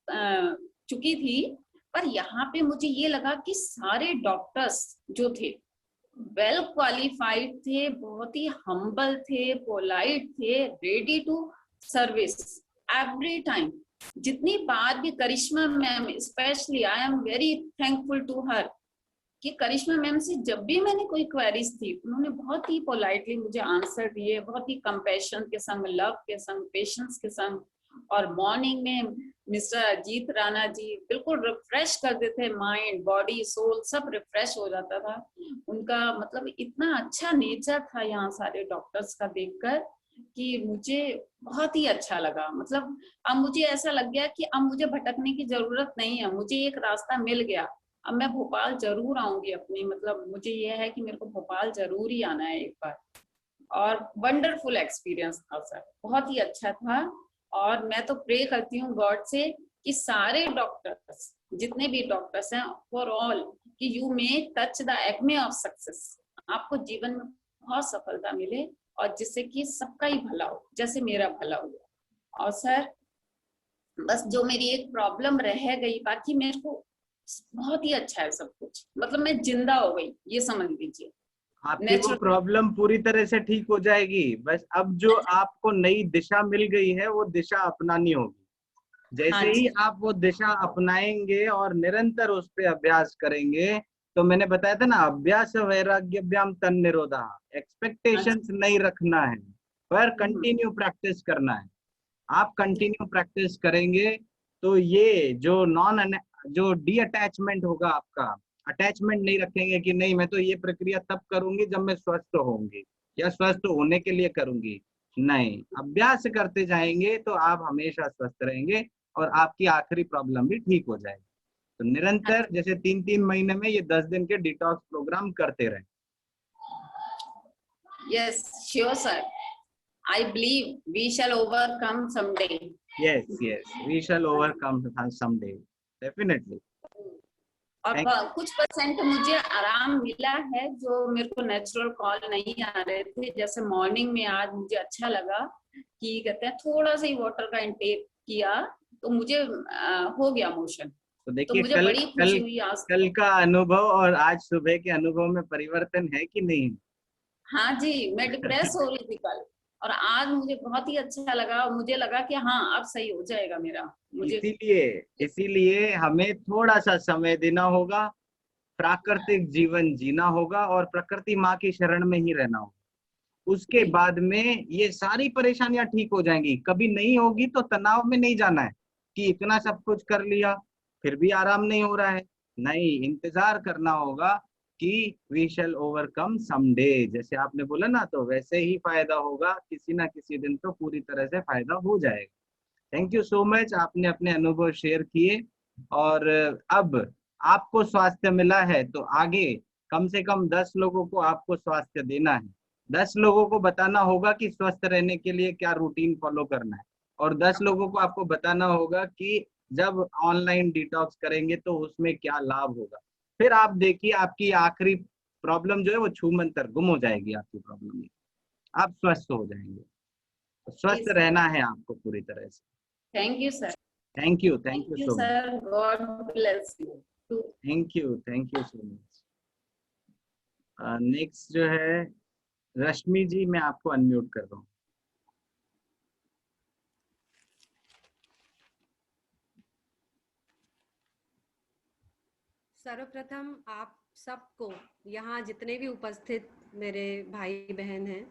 चुकी थी, पर यहाँ पे मुझे ये लगा कि सारे डॉक्टर्स जो थे वेल क्वालिफाइड थे, बहुत ही हम्बल थे, पोलाइट थे, ready to service every time. जितनी बार भी Karishma ma'am specially, I am very thankful to her कि करिश्मा मैम से जब भी मैंने कोई क्वेरीज थी, उन्होंने बहुत ही पोलाइटली मुझे आंसर दिए, बहुत ही कंपैशन के संग, लव के संग, पेशेंस के संग। और मॉर्निंग में मिस्टर अजीत राणा जी बिल्कुल रिफ्रेश कर देते थे, माइंड बॉडी सोल सब रिफ्रेश हो जाता था। उनका मतलब इतना अच्छा नेचर था यहाँ सारे डॉक्टर्स का देखकर कि मुझे बहुत ही अच्छा लगा। मतलब अब मुझे ऐसा लग गया कि अब मुझे भटकने की जरूरत नहीं है, मुझे एक रास्ता मिल गया। अब मैं भोपाल जरूर आऊंगी अपनी, मतलब मुझे ये है कि मेरे को भोपाल जरूर ही आना है एक बार। और वंडरफुल एक्सपीरियंस था सर, बहुत ही अच्छा था। और मैं तो प्रे करती हूँ गॉड से कि सारे डॉक्टर्स, जितने भी डॉक्टर्स हैं, फॉर ऑल, कि you may touch the Acme of success, आपको जीवन में बहुत सफलता मिले और जिससे कि सबका ही भला हो, जैसे मेरा भला हुआ। और सर बस जो मेरी एक प्रॉब्लम रह गई, बाकी मेरे को बहुत ही अच्छा है सब कुछ, मतलब मैं जिंदा हो गई, ये समझ लीजिए। आपकी वो प्रॉब्लम पूरी तरह से ठीक हो जाएगी। बस अब जो आपको नई दिशा मिल गई है वो दिशा अपनानी होगी। जैसे ही आप वो दिशा अपनाएंगे और निरंतर उस पे अभ्यास करेंगे, तो मैंने बताया था ना, अभ्यास वैराग्यभ्याम तन निरोधा, एक्सपेक्टेशंस नहीं रखना है पर कंटिन्यू प्रैक्टिस करना है। आप कंटिन्यू प्रैक्टिस करेंगे तो ये जो डी अटैचमेंट होगा आपका, अटैचमेंट नहीं रखेंगे कि नहीं मैं तो ये प्रक्रिया तब करूंगी जब मैं स्वस्थ होंगी या स्वस्थ होने के लिए करूंगी। नहीं, अभ्यास करते जाएंगे तो आप हमेशा स्वस्थ रहेंगे और आपकी आखिरी प्रॉब्लम भी ठीक हो जाएगी। तो निरंतर जैसे 3-3 महीने में ये 10 दिन के डिटॉक्स प्रोग्राम करते रहे। Yes sure sir, I believe we shall overcome someday. Yes, we shall overcome someday, definitely. और कुछ परसेंट मुझे आराम मिला है जो मेरे को नेचुरल कॉल नहीं आ रहे थे। जैसे मॉर्निंग में आज मुझे अच्छा लगा कि कहते हैं थोड़ा सा ही वाटर का इंटेक किया तो मुझे हो गया मोशन। तो देखिए मुझे बड़ी खुशी हुई आज। कल का अनुभव और आज सुबह के अनुभव में परिवर्तन है कि नहीं? हाँ जी, मैं डिप्रेस हो रही थी कल और आज मुझे बहुत ही अच्छा लगा और मुझे लगा कि हाँ अब सही हो जाएगा मेरा। मुझे इसीलिए हमें थोड़ा सा समय देना होगा, प्राकृतिक जीवन जीना होगा और प्रकृति माँ की शरण में ही रहना होगा। उसके बाद में ये सारी परेशानियां ठीक हो जाएंगी। कभी नहीं होगी तो तनाव में नहीं जाना है कि इतना सब कुछ कर लिया फिर भी आराम नहीं हो रहा है। नहीं, इंतजार करना होगा कि वी शैल ओवरकम समडे। जैसे आपने बोला ना, तो वैसे ही फायदा होगा, किसी ना किसी दिन तो पूरी तरह से फायदा हो जाएगा। थैंक यू सो मच, आपने अपने अनुभव शेयर किए। और अब आपको स्वास्थ्य मिला है तो आगे कम से कम 10 लोगों को आपको स्वास्थ्य देना है। 10 लोगों को बताना होगा कि स्वस्थ रहने के लिए क्या रूटीन फॉलो करना है और 10 लोगों को आपको बताना होगा कि जब ऑनलाइन डिटॉक्स करेंगे तो उसमें क्या लाभ होगा। फिर आप देखिए आपकी आखिरी प्रॉब्लम जो है वो छूमंतर गुम हो जाएगी। आपकी प्रॉब्लम आप स्वस्थ हो जाएंगे। स्वस्थ रहना है आपको पूरी तरह से। Thank you sir. Thank you so much sir, God bless you. Thank you so much. Next जो है रश्मि जी, मैं आपको अनम्यूट कर रहा हूँ। सर्वप्रथम आप सबको, यहाँ जितने भी उपस्थित मेरे भाई बहन हैं,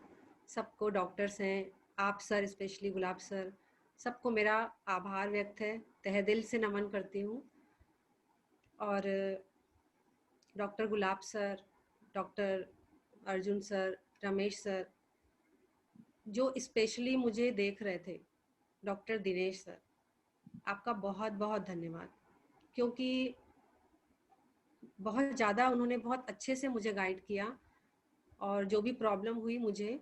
सबको, डॉक्टर्स हैं, आप सर, स्पेशली गुलाब सर, सबको मेरा आभार व्यक्त है, तहे दिल से नमन करती हूँ। और doctor Gulab sir, doctor Arjun sir, Ramesh sir, जो स्पेशली मुझे देख रहे थे, डॉक्टर दिनेश सर, आपका बहुत बहुत धन्यवाद, क्योंकि बहुत ज़्यादा उन्होंने बहुत अच्छे से मुझे गाइड किया। और जो भी प्रॉब्लम हुई मुझे,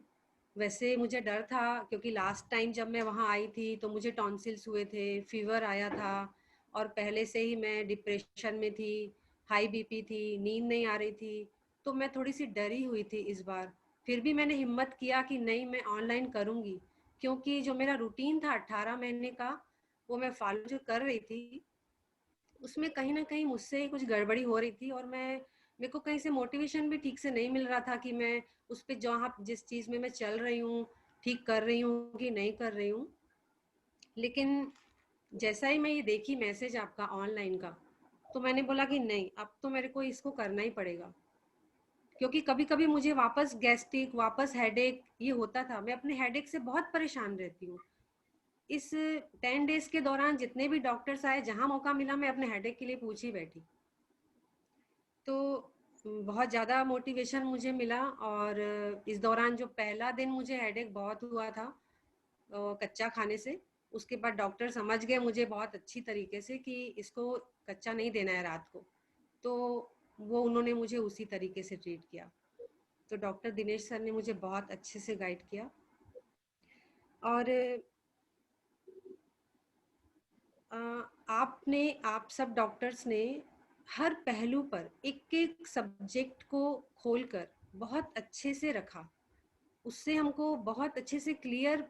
वैसे मुझे डर था क्योंकि लास्ट टाइम जब मैं वहाँ आई थी तो मुझे टॉन्सिल्स हुए थे, फीवर आया था और पहले से ही मैं डिप्रेशन में थी, हाई बीपी थी, नींद नहीं आ रही थी, तो मैं थोड़ी सी डरी हुई थी इस बार। फिर भी मैंने हिम्मत किया कि नहीं, मैं ऑनलाइन करूँगी, क्योंकि जो मेरा रूटीन था 18 महीने का, वो मैं फॉलो जो कर रही थी, उसमें कहीं ना कहीं मुझसे ही कुछ गड़बड़ी हो रही थी और मेरे को कहीं से मोटिवेशन भी ठीक से नहीं मिल रहा था कि मैं उस पर जहाँ जिस चीज़ में मैं चल रही हूँ ठीक कर रही हूँ कि नहीं कर रही हूँ। लेकिन जैसा ही मैं ये देखी मैसेज आपका ऑनलाइन का, तो मैंने बोला कि नहीं, अब तो मेरे को इसको करना ही पड़ेगा, क्योंकि कभी कभी मुझे वापस गैस्ट्रिक, वापस हेडेक ये होता था। मैं अपने हेडेक से बहुत परेशान रहती हूँ। इस 10 डेज के दौरान जितने भी डॉक्टर्स आए, जहाँ मौका मिला मैं अपने हेडेक के लिए पूछ ही बैठी। तो बहुत ज़्यादा मोटिवेशन मुझे मिला। और इस दौरान जो पहला दिन मुझे हेडेक बहुत हुआ था कच्चा खाने से, उसके बाद डॉक्टर समझ गए मुझे बहुत अच्छी तरीके से कि इसको कच्चा नहीं देना है रात को, तो वो उन्होंने मुझे उसी तरीके से ट्रीट किया। तो डॉक्टर दिनेश सर ने मुझे बहुत अच्छे से गाइड किया। और आप सब डॉक्टर्स ने हर पहलू पर एक एक सब्जेक्ट को खोलकर बहुत अच्छे से रखा। उससे हमको बहुत अच्छे से क्लियर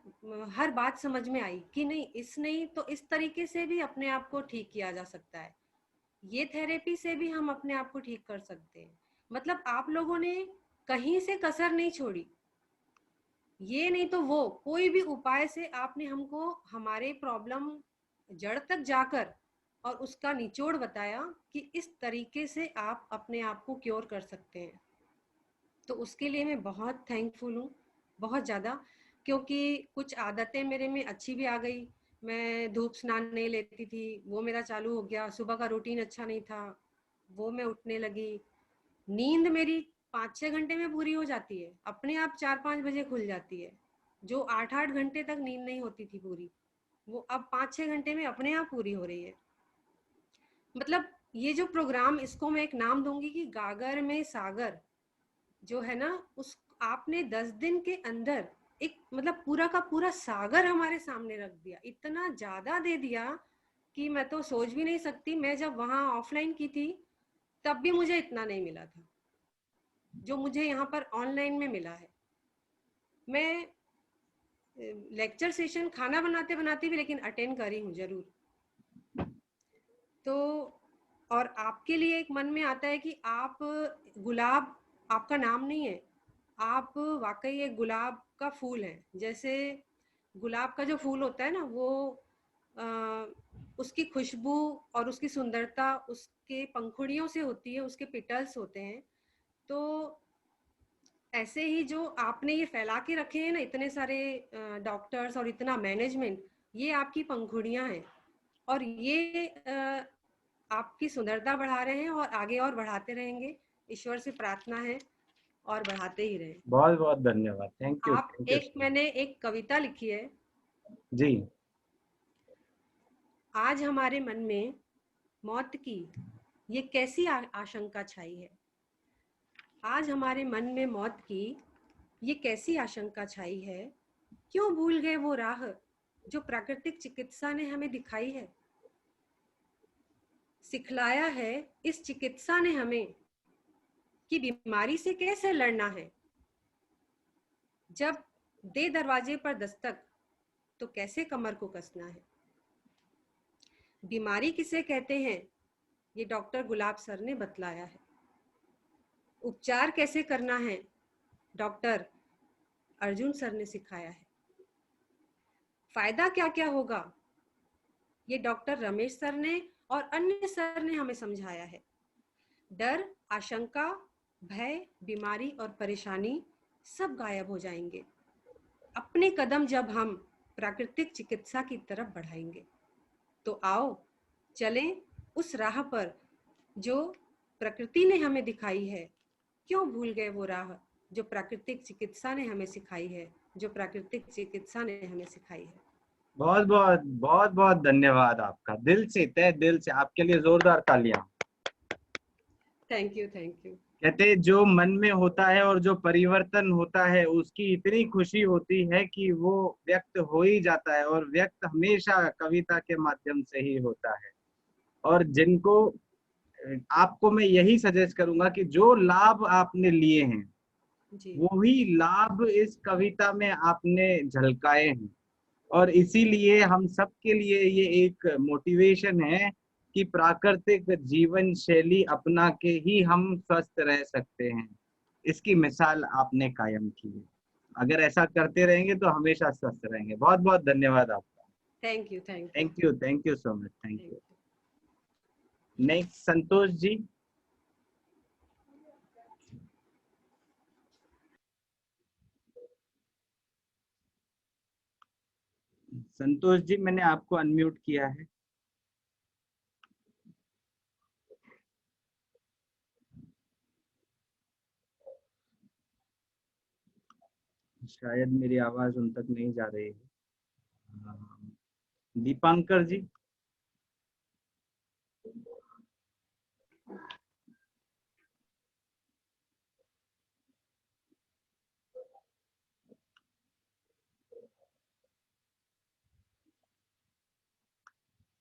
हर बात समझ में आई कि नहीं तो इस तरीके से भी अपने आप को ठीक किया जा सकता है, ये थेरेपी से भी हम अपने आप को ठीक कर सकते हैं। मतलब आप लोगों ने कहीं से कसर नहीं छोड़ी, ये नहीं तो वो, कोई भी उपाय से आपने हमको हमारे प्रॉब्लम जड़ तक जाकर और उसका निचोड़ बताया कि इस तरीके से आप अपने आप को क्योर कर सकते हैं। तो उसके लिए मैं बहुत थैंकफुल हूँ, बहुत ज़्यादा, क्योंकि कुछ आदतें मेरे में अच्छी भी आ गई। मैं धूप स्नान नहीं लेती थी, वो मेरा चालू हो गया। सुबह का रूटीन अच्छा नहीं था, वो मैं उठने लगी। नींद मेरी 5-6 घंटे में पूरी हो जाती है, अपने आप 4-5 बजे खुल जाती है। जो 8-8 घंटे तक नींद नहीं होती थी पूरी, वो अब 5-6 घंटे में अपने आप पूरी हो रही है। मतलब ये जो प्रोग्राम, इसको मैं एक नाम दूंगी कि गागर में सागर जो है ना, उस आपने 10 दिन के अंदर एक मतलब पूरा का पूरा सागर हमारे सामने रख दिया। इतना ज्यादा दे दिया कि मैं तो सोच भी नहीं सकती। मैं जब वहां ऑफलाइन की थी तब भी मुझे इतना नहीं मिला था जो मुझे यहाँ पर ऑनलाइन में मिला है। मैं लेक्चर सेशन खाना बनाते बनाते भी लेकिन अटेंड करी हूँ जरूर। तो और आपके लिए एक मन में आता है कि आप गुलाब आपका नाम नहीं है, आप वाकई एक गुलाब का फूल है। जैसे गुलाब का जो फूल होता है ना, वो उसकी खुशबू और उसकी सुंदरता उसके पंखुड़ियों से होती है, उसके पिटल्स होते हैं। तो ऐसे ही जो आपने ये फैला के रखे हैं ना इतने सारे डॉक्टर्स और इतना मैनेजमेंट, ये आपकी पंखुड़ियां हैं और ये आपकी सुंदरता बढ़ा रहे हैं और आगे और बढ़ाते रहेंगे। ईश्वर से प्रार्थना है और बढ़ाते ही रहे। बहुत बहुत धन्यवाद, थैंक यू। मैंने एक कविता लिखी है जी। आज हमारे मन में मौत की ये कैसी आशंका छाई है। आज हमारे मन में मौत की ये कैसी आशंका छाई है। क्यों भूल गए वो राह जो प्राकृतिक चिकित्सा ने हमें दिखाई है। सिखलाया है इस चिकित्सा ने हमें कि बीमारी से कैसे लड़ना है। जब दे दरवाजे पर दस्तक तो कैसे कमर को कसना है। बीमारी किसे कहते हैं ये डॉक्टर गुलाब सर ने बतलाया है। उपचार कैसे करना है डॉक्टर अर्जुन सर ने सिखाया है। फायदा क्या क्या होगा ये डॉक्टर रमेश सर ने और अन्य सर ने हमें समझाया है। डर, आशंका, भय, बीमारी और परेशानी सब गायब हो जाएंगे अपने कदम जब हम प्राकृतिक चिकित्सा की तरफ बढ़ाएंगे। तो आओ चलें उस राह पर जो प्रकृति ने हमें दिखाई है। क्यों भूल गए वो राह जो प्राकृतिक चिकित्सा ने हमें सिखाई है, जो प्राकृतिक चिकित्सा ने हमें सिखाई है। बहुत बहुत बहुत बहुत धन्यवाद आपका, दिल से, तहे दिल से आपके लिए जोरदार तालियां। Thank you, thank you. कहते जो मन में होता है और जो परिवर्तन होता है उसकी इतनी खुशी होती है कि वो व्यक्त हो ही जाता है, और व्यक्त हमेशा कविता के माध्यम से ही होता है। और जिनको आपको मैं यही सजेस्ट करूंगा कि जो लाभ आपने लिए हैं वही लाभ इस कविता में आपने झलकाए हैं, और इसीलिए हम सबके लिए ये एक मोटिवेशन है कि प्राकृतिक जीवन शैली अपना के ही हम स्वस्थ रह सकते हैं। इसकी मिसाल आपने कायम की है। अगर ऐसा करते रहेंगे तो हमेशा स्वस्थ रहेंगे। बहुत बहुत धन्यवाद आपका। Thank you thank you so much, thank you. Next Santosh ji. Santosh ji, मैंने आपको अनम्यूट किया है। शायद मेरी आवाज उन तक नहीं जा रही है। दीपांकर जी।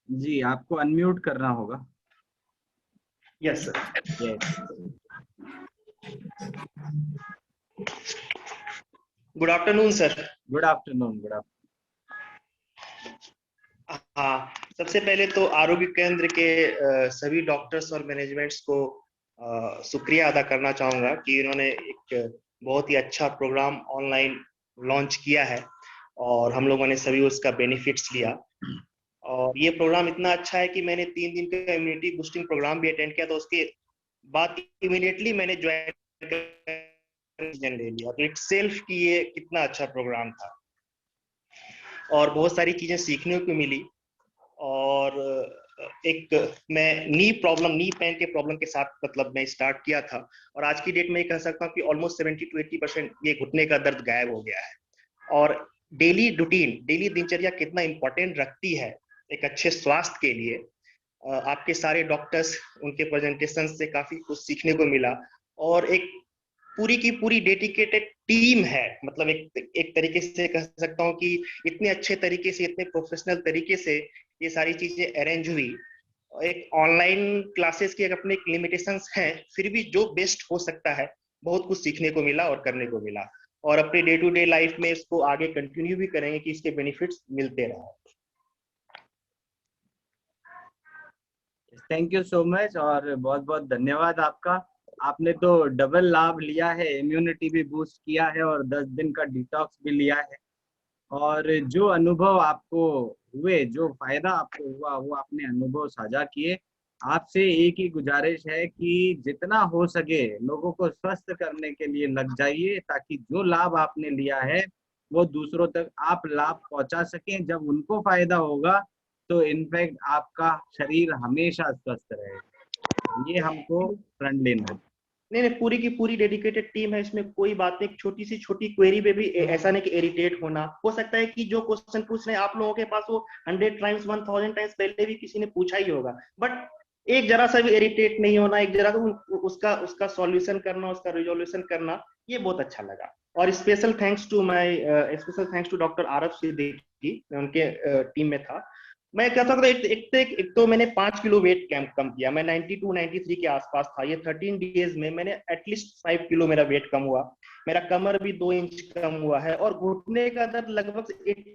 जी, आपको अनम्यूट करना होगा। Yes sir. Yes. Good afternoon sir. Good afternoon, good afternoon. हाँ, सबसे पहले तो आरोग्य केंद्र के सभी डॉक्टर्स और मैनेजमेंट्स को शुक्रिया अदा करना चाहूँगा कि इन्होंने एक बहुत ही अच्छा प्रोग्राम ऑनलाइन लॉन्च किया है और हम लोगों ने सभी उसका बेनिफिट्स लिया। और ये प्रोग्राम इतना अच्छा है कि मैंने 3 दिन का इम्यूनिटी बूस्टिंग प्रोग्राम भी अटेंड किया, तो उसके बाद इमीडिएटली मैंने ज्वाइन ले लिया। तो इट सेल्फ की ये कितना अच्छा प्रोग्राम था और बहुत सारी चीजें सीखने को मिली। और एक मैं नी पेन के प्रॉब्लम के साथ मतलब मैं स्टार्ट किया था और आज की डेट में कह सकता हूँ कि ऑलमोस्ट 70 to 80% ये घुटने का दर्द गायब हो गया है। और डेली रूटीन, डेली दिनचर्या कितना इंपॉर्टेंट रखती है एक अच्छे स्वास्थ्य के लिए। आपके सारे डॉक्टर्स, उनके प्रेजेंटेशन से काफी कुछ सीखने को मिला और एक पूरी की पूरी डेडिकेटेड टीम है। मतलब एक तरीके से कह सकता हूँ कि इतने अच्छे तरीके से, इतने प्रोफेशनल तरीके से ये सारी चीजें अरेंज हुई। एक ऑनलाइन क्लासेस की अपने लिमिटेशंस हैं, फिर भी जो बेस्ट हो सकता है बहुत कुछ सीखने को मिला और करने को मिला और अपने डे टू डे लाइफ में इसको आगे कंटिन्यू भी करेंगे कि इसके बेनिफिट्स मिलते रहे। थैंक यू सो मच और बहुत बहुत धन्यवाद आपका। आपने तो डबल लाभ लिया है, इम्यूनिटी भी बूस्ट किया है और 10 दिन का डिटॉक्स भी लिया है। और जो अनुभव आपको हुए, जो फायदा आपको हुआ, वो आपने अनुभव साझा किए। आपसे एक ही गुजारिश है कि जितना हो सके लोगों को स्वस्थ करने के लिए लग जाइए, ताकि जो लाभ आपने लिया है वो दूसरों तक आप लाभ पहुंचा सकें। जब उनको फायदा होगा तो इनफैक्ट आपका शरीर हमेशा स्वस्थ रहेगा। ये हमको प्रण लेना है। नहीं, पूरी की पूरी डेडिकेटेड टीम है, इसमें कोई बात नहीं। छोटी सी छोटी क्वेरी पे भी ऐसा नहीं कि इरिटेट होना। हो सकता है कि जो क्वेश्चन पूछ रहे हैं आप लोगों के पास वो 100 टाइम्स 1000 टाइम्स पहले भी किसी ने पूछा ही होगा, बट एक जरा सा भी इरिटेट नहीं होना, एक जरा उसका सॉल्यूशन करना, उसका रिजोल्यूशन करना, ये बहुत अच्छा लगा। और special thanks to doctor Arif Siddiqui, मैं उनके टीम में था। मैं क्या था, एक तो मैंने 5 किलो वेट कम किया। मैं 92-93 के आसपास था। ये 13 डेज में मैंने एटलीस्ट 5 किलो मेरा वेट कम हुआ। मेरा कमर भी 2 इंच कम हुआ है और घुटने का दर्द लगभग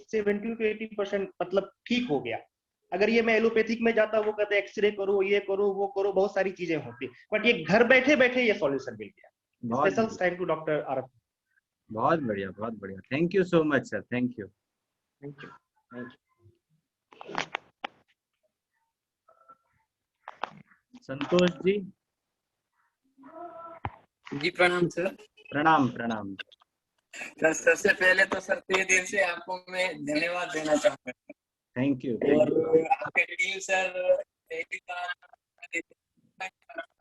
70 to 80% मतलब ठीक हो गया। अगर ये मैं एलोपैथिक में जाता, वो कहते एक्सरे करो, ये करो, वो करो, बहुत सारी चीजें होती, बट ये घर बैठे बैठे ये सॉल्यूशन मिल गया। Special thank to doctor Arif. बहुत बढ़िया, बहुत बढ़िया। Thank you so much sir. Thank you. Santosh ji. जी प्रणाम सर। प्रणाम प्रणाम। सर सबसे पहले तो सर तहे दिल से आपको मैं धन्यवाद देना चाहूंगा। Thank you. और आपके टीम सर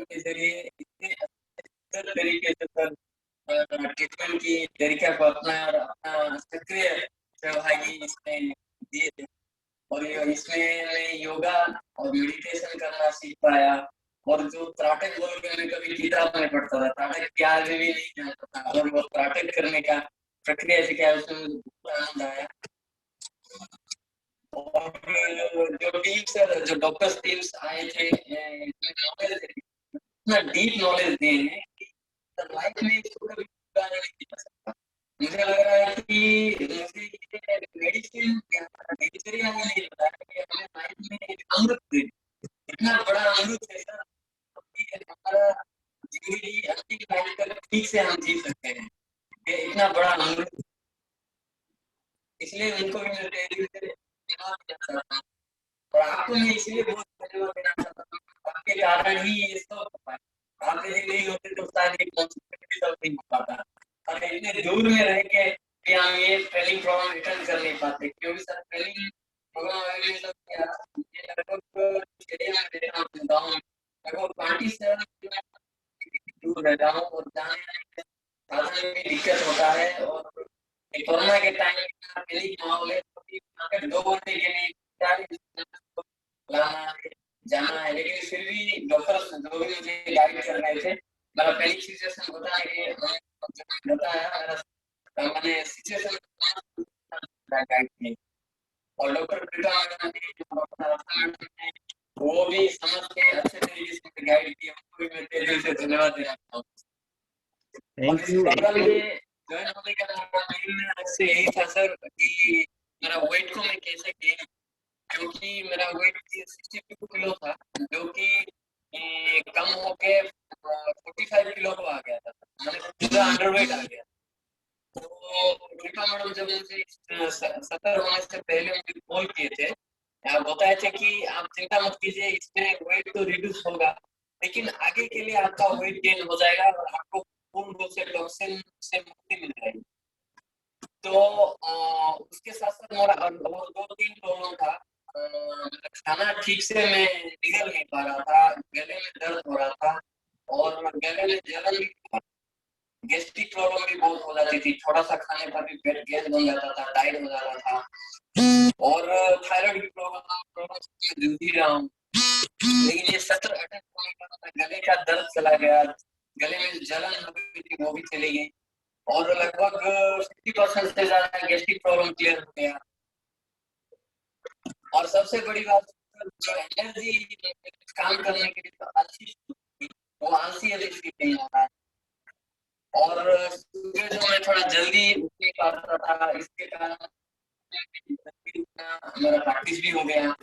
के जरिए इतने अच्छे तरीके से सर ट्रीटमेंट की तरीका को अपना और अपना सक्रिय सहभागी इसमें दिए थे। और इसमें मैं योगा और मेडिटेशन करना सीख पाया। और जो त्राटक बोल के मैं कभी किताब में पढ़ता था, त्राटक क्या भी नहीं जानता था, और वो त्राटक करने का प्रक्रिया से क्या उसमें मुझे आनंद आया। और जो टीम सर, जो डॉक्टर्स टीम्स आए थे, इतना डीप नॉलेज दिए हैं कि लाइफ में इसको कभी नहीं किया सकता। मुझे लग रहा है कि मुझे मेडिसिन दिनचर्या में नहीं पता कि हमें लाइफ में एक अमृत दे, इतना बड़ा अमृत है सर कि हमारा जिंदगी अंतिम लाइफ तक ठीक से हम जी सकते हैं। ये इतना बड़ा अमृत, इसलिए उनको भी देना चाहता हूँ। और आपको मैं इसलिए बहुत धन्यवाद देना चाहता हूँ, आपके कारण ही ये सब हो पाया। आप यदि नहीं होते तो शायद ये पॉसिबिलिटी सब नहीं हो पाता। और इतने दूर में रह के कि हम ये ट्रेनिंग प्रोग्राम अटेंड कर नहीं पाते, क्योंकि सर ट्रेनिंग प्रोग्राम अवेलेबल सब क्या लगभग एरिया में रहता हूँ गाँव में, लगभग 27 किलोमीटर दूर रहता हूँ और जाने में साधन में दिक्कत होता है। और कोरोना के टाइम में ट्रेनिंग माहौल है, तो 2 घंटे के लिए लाना है जाना है, लेकिन फिर भी डॉक्टर जो भी मुझे गाइड कर रहे थे, मेरा पहली सिचुएशन बताया कि बताया मैंने सिचुएशन गाइड की, और डॉक्टर वो भी समझ के अच्छे तरीके से गाइड किया, उनको भी मैं दिल से धन्यवाद देना चाहता हूँ। Thank you. ज्वाइन होने का मेन आपसे यही था सर कि मेरा वेट को मैं कैसे गेन, क्योंकि मेरा वेट 62 किलो था, जो कि कम होके 45 किलो को आ गया था, मैंने पूरा अंडरवेट आ गया। तो दीपा मैडम जब मुझे 70 होने से पहले मुझे कॉल किए थे, आप बताए थे कि आप चिंता मत कीजिए, इसमें वेट तो रिड्यूस होगा, लेकिन आगे के लिए आपका वेट गेन हो जाएगा और आपको पूर्ण रूप से टॉक्सिन से मुक्ति मिल जाएगी। तो उसके साथ साथ मेरा और 2-3 प्रॉब्लम था, खाना ठीक से मैं निगल नहीं पा रहा था, गले में दर्द हो रहा था और गले में जलन भी था, गैस्ट्रिक प्रॉब्लम भी बहुत हो जाती थी, थोड़ा सा खाने पर भी पेट गैस बन जाता था, टाइट हो जाता था, और थायराइड की प्रॉब्लम जूझ ही रहा हूँ। लेकिन ये सत्र अटैक होने के बाद गले का दर्द चला गया, गले में जलन हो गई थी वो भी चली गई, और लगभग 50% से ज्यादा गैस्ट्रिक प्रॉब्लम क्लियर हो गया। और सबसे बड़ी बात, जो एनर्जी काम करने के लिए आलसी, वो आलसी नहीं हो रहा है, और सुबह जो मैं थोड़ा जल्दी उठ नहीं पाता था, इसके कारण मेरा प्रैक्टिस भी हो गया,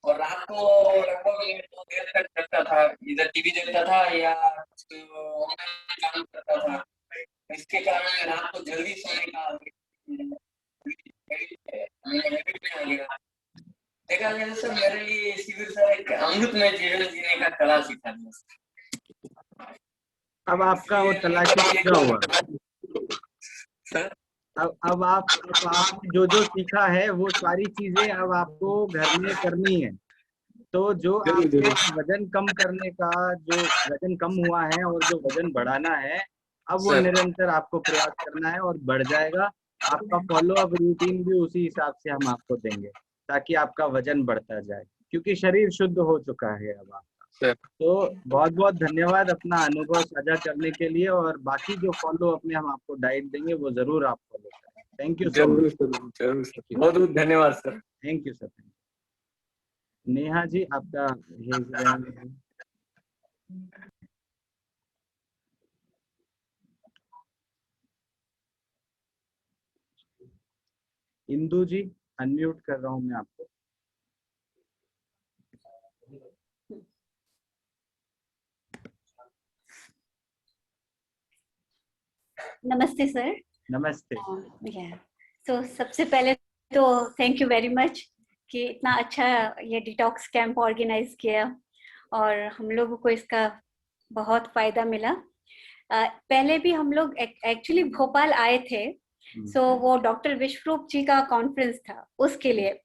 और रात को लगभग तो देर तक करता था, इधर टीवी देखता था या ऑनलाइन काम करता था, इसके कारण मैं रात को जल्दी सोने का हैबिट में आ गया। देखा जाए तो सर मेरे लिए शिविर सर एक अमृत में जीवन जीने का कला सीखा था। अब आपका वो तलाशी पूरा हुआ सर, अब आप जो जो सीखा है वो सारी चीजें अब आपको घर में करनी है। तो जो आपके वजन कम करने का, जो वजन कम हुआ है और जो वजन बढ़ाना है, अब वो निरंतर आपको प्रयास करना है और बढ़ जाएगा। आपका फॉलो अप रूटीन भी उसी हिसाब से हम आपको देंगे ताकि आपका वजन बढ़ता जाए, क्योंकि शरीर शुद्ध हो चुका है अब आपका। तो बहुत बहुत धन्यवाद अपना अनुभव साझा करने के लिए, और बाकी जो फॉलो अप में हम आपको डाइट देंगे वो जरूर आप फॉलो करें। Thank you so much. बहुत बहुत धन्यवाद sir. Thank you sir. Neha ji आपका इंदू जी अनम्यूट कर रहा हूं मैं आपको। नमस्ते सर। नमस्ते। तो सबसे पहले तो थैंक यू वेरी मच कि इतना अच्छा ये डिटॉक्स कैंप ऑर्गेनाइज किया और हम लोगों को इसका बहुत फायदा मिला। पहले भी हम लोग एक्चुअली भोपाल आए थे, सो वो डॉक्टर विश्वरूप जी का कॉन्फ्रेंस था उसके लिए,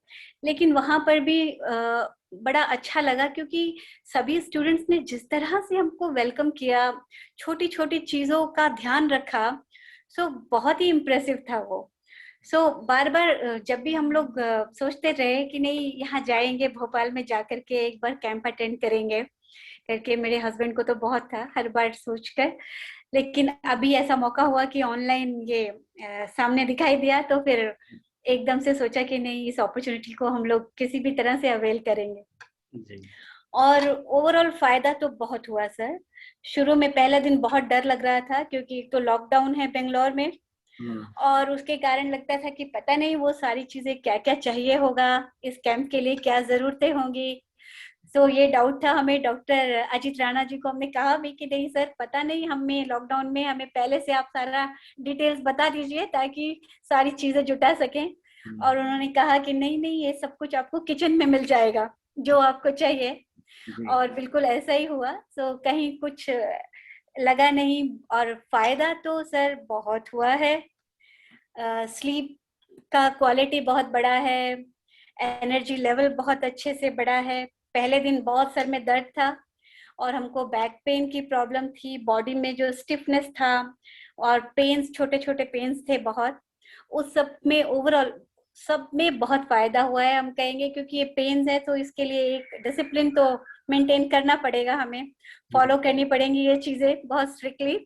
लेकिन वहां पर भी बड़ा अच्छा लगा क्योंकि सभी स्टूडेंट्स ने जिस तरह से हमको वेलकम किया, छोटी छोटी चीजों का ध्यान रखा, सो बहुत ही इम्प्रेसिव था वो। सो बार बार जब भी हम लोग सोचते रहे कि नहीं यहाँ जाएंगे, भोपाल में जाकर के एक बार कैंप अटेंड करेंगे करके, मेरे हस्बैंड को तो बहुत था हर बार सोचकर, लेकिन अभी ऐसा मौका हुआ कि ऑनलाइन ये सामने दिखाई दिया, तो फिर एकदम से सोचा कि नहीं इस अपॉर्चुनिटी को हम लोग किसी भी तरह से अवेल करेंगे जी। और ओवरऑल फायदा तो बहुत हुआ सर। शुरू में पहला दिन बहुत डर लग रहा था क्योंकि एक तो लॉकडाउन है बेंगलोर में, और उसके कारण लगता था कि पता नहीं वो सारी चीजें क्या क्या चाहिए होगा, इस कैंप के लिए क्या जरूरतें होंगी। तो ये डाउट था हमें। डॉक्टर अजीत राणा जी को हमने कहा भी कि नहीं सर पता नहीं, हमें लॉकडाउन में हमें पहले से आप सारा डिटेल्स बता दीजिए ताकि सारी चीजें जुटा सकें। और उन्होंने कहा कि नहीं नहीं, ये सब कुछ आपको किचन में मिल जाएगा जो आपको चाहिए, और बिल्कुल ऐसा ही हुआ। सो कहीं कुछ लगा नहीं, और फायदा तो सर बहुत हुआ है। स्लीप का क्वालिटी बहुत बड़ा है, एनर्जी लेवल बहुत अच्छे से बढ़ा है। पहले दिन बहुत सर में दर्द था और हमको बैक पेन की प्रॉब्लम थी, बॉडी में जो स्टिफनेस था और पेन्स, छोटे छोटे पेन्स थे बहुत, उस सब में ओवरऑल सब में बहुत फायदा हुआ है हम कहेंगे, क्योंकि ये पेन्स है तो इसके लिए एक डिसिप्लिन तो मेंटेन करना पड़ेगा, हमें फॉलो करनी पड़ेंगी ये चीजें बहुत स्ट्रिक्टली।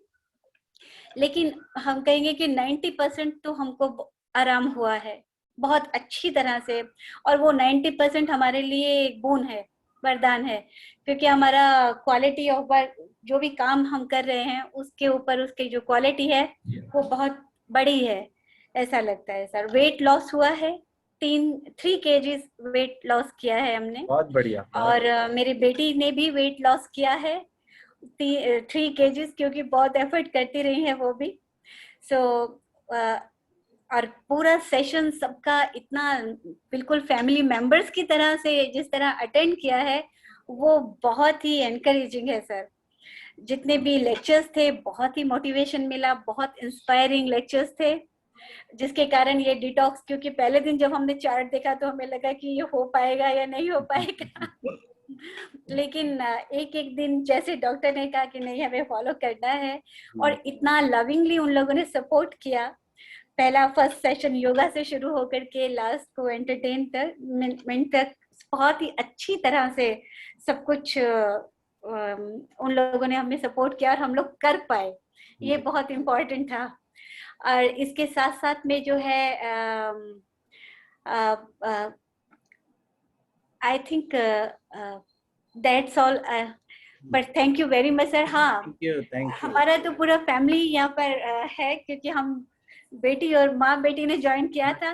लेकिन हम कहेंगे कि 90% तो हमको आराम हुआ है बहुत अच्छी तरह से, और वो 90% हमारे लिए एक बोन है, वरदान है, क्योंकि हमारा क्वालिटी ऑफ वर्क, जो भी काम हम कर रहे हैं उसके ऊपर उसकी जो क्वालिटी है वो बहुत बड़ी है, ऐसा लगता है सर। वेट लॉस हुआ है, 3 kg वेट लॉस किया है हमने, बहुत बढ़िया। और मेरी बेटी ने भी वेट लॉस किया है 3 kg, क्योंकि बहुत एफर्ट करती रही है वो भी। सो और पूरा सेशन सबका इतना बिल्कुल फैमिली मेंबर्स की तरह से जिस तरह अटेंड किया है वो बहुत ही एनकरेजिंग है सर। जितने भी लेक्चर्स थे बहुत ही मोटिवेशन मिला, बहुत इंस्पायरिंग लेक्चर्स थे, जिसके कारण ये डिटॉक्स, क्योंकि पहले दिन जब हमने चार्ट देखा तो हमें लगा कि ये हो पाएगा या नहीं हो पाएगा लेकिन एक एक दिन जैसे डॉक्टर ने कहा कि नहीं हमें फॉलो करना है, और इतना लविंगली उन लोगों ने सपोर्ट किया। पहला फर्स्ट सेशन योगा से शुरू होकर के लास्ट को एंटरटेनमेंट तक बहुत ही अच्छी तरह से सब कुछ उन लोगों ने हमें सपोर्ट किया और हम लोग कर पाए, ये बहुत इम्पोर्टेंट था। और इसके साथ साथ में जो है I think that's all, but thank you very much sir. हाँ, थैंक यू। हमारा तो पूरा फैमिली यहाँ पर है, क्योंकि हम बेटी और माँ बेटी ने ज्वाइन किया था।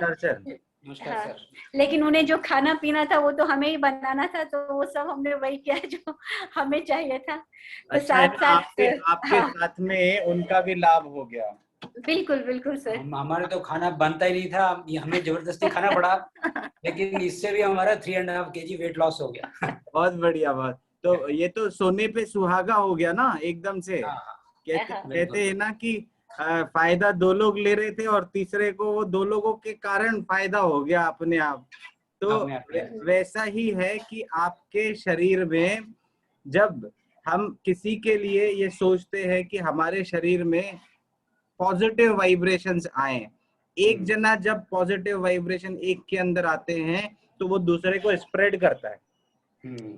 हाँ, लेकिन उन्हें जो खाना पीना था वो तो हमें ही बनाना था, तो वो सब हमने वही किया जो हमें चाहिए था। तो अच्छा, साथ साथ आपके हाँ, साथ में उनका भी लाभ हो गया। बिल्कुल बिल्कुल सर। हमारे तो खाना बनता ही नहीं था, हमें जबरदस्ती खाना पड़ा, लेकिन इससे भी हमारा 3.5 kg वेट लॉस हो गया। बहुत बढ़िया बात। तो ये तो सोने पे सुहागा हो गया ना एकदम से। कहते हैं ना कि फायदा 2 लोग ले रहे थे और तीसरे को वो 2 लोगों के कारण फायदा हो गया अपने आप। तो वैसा ही है कि आपके शरीर में जब हम किसी के लिए ये सोचते हैं कि हमारे शरीर में पॉजिटिव वाइब्रेशंस आए, एक जना जब पॉजिटिव वाइब्रेशन एक के अंदर आते हैं तो वो दूसरे को स्प्रेड करता है।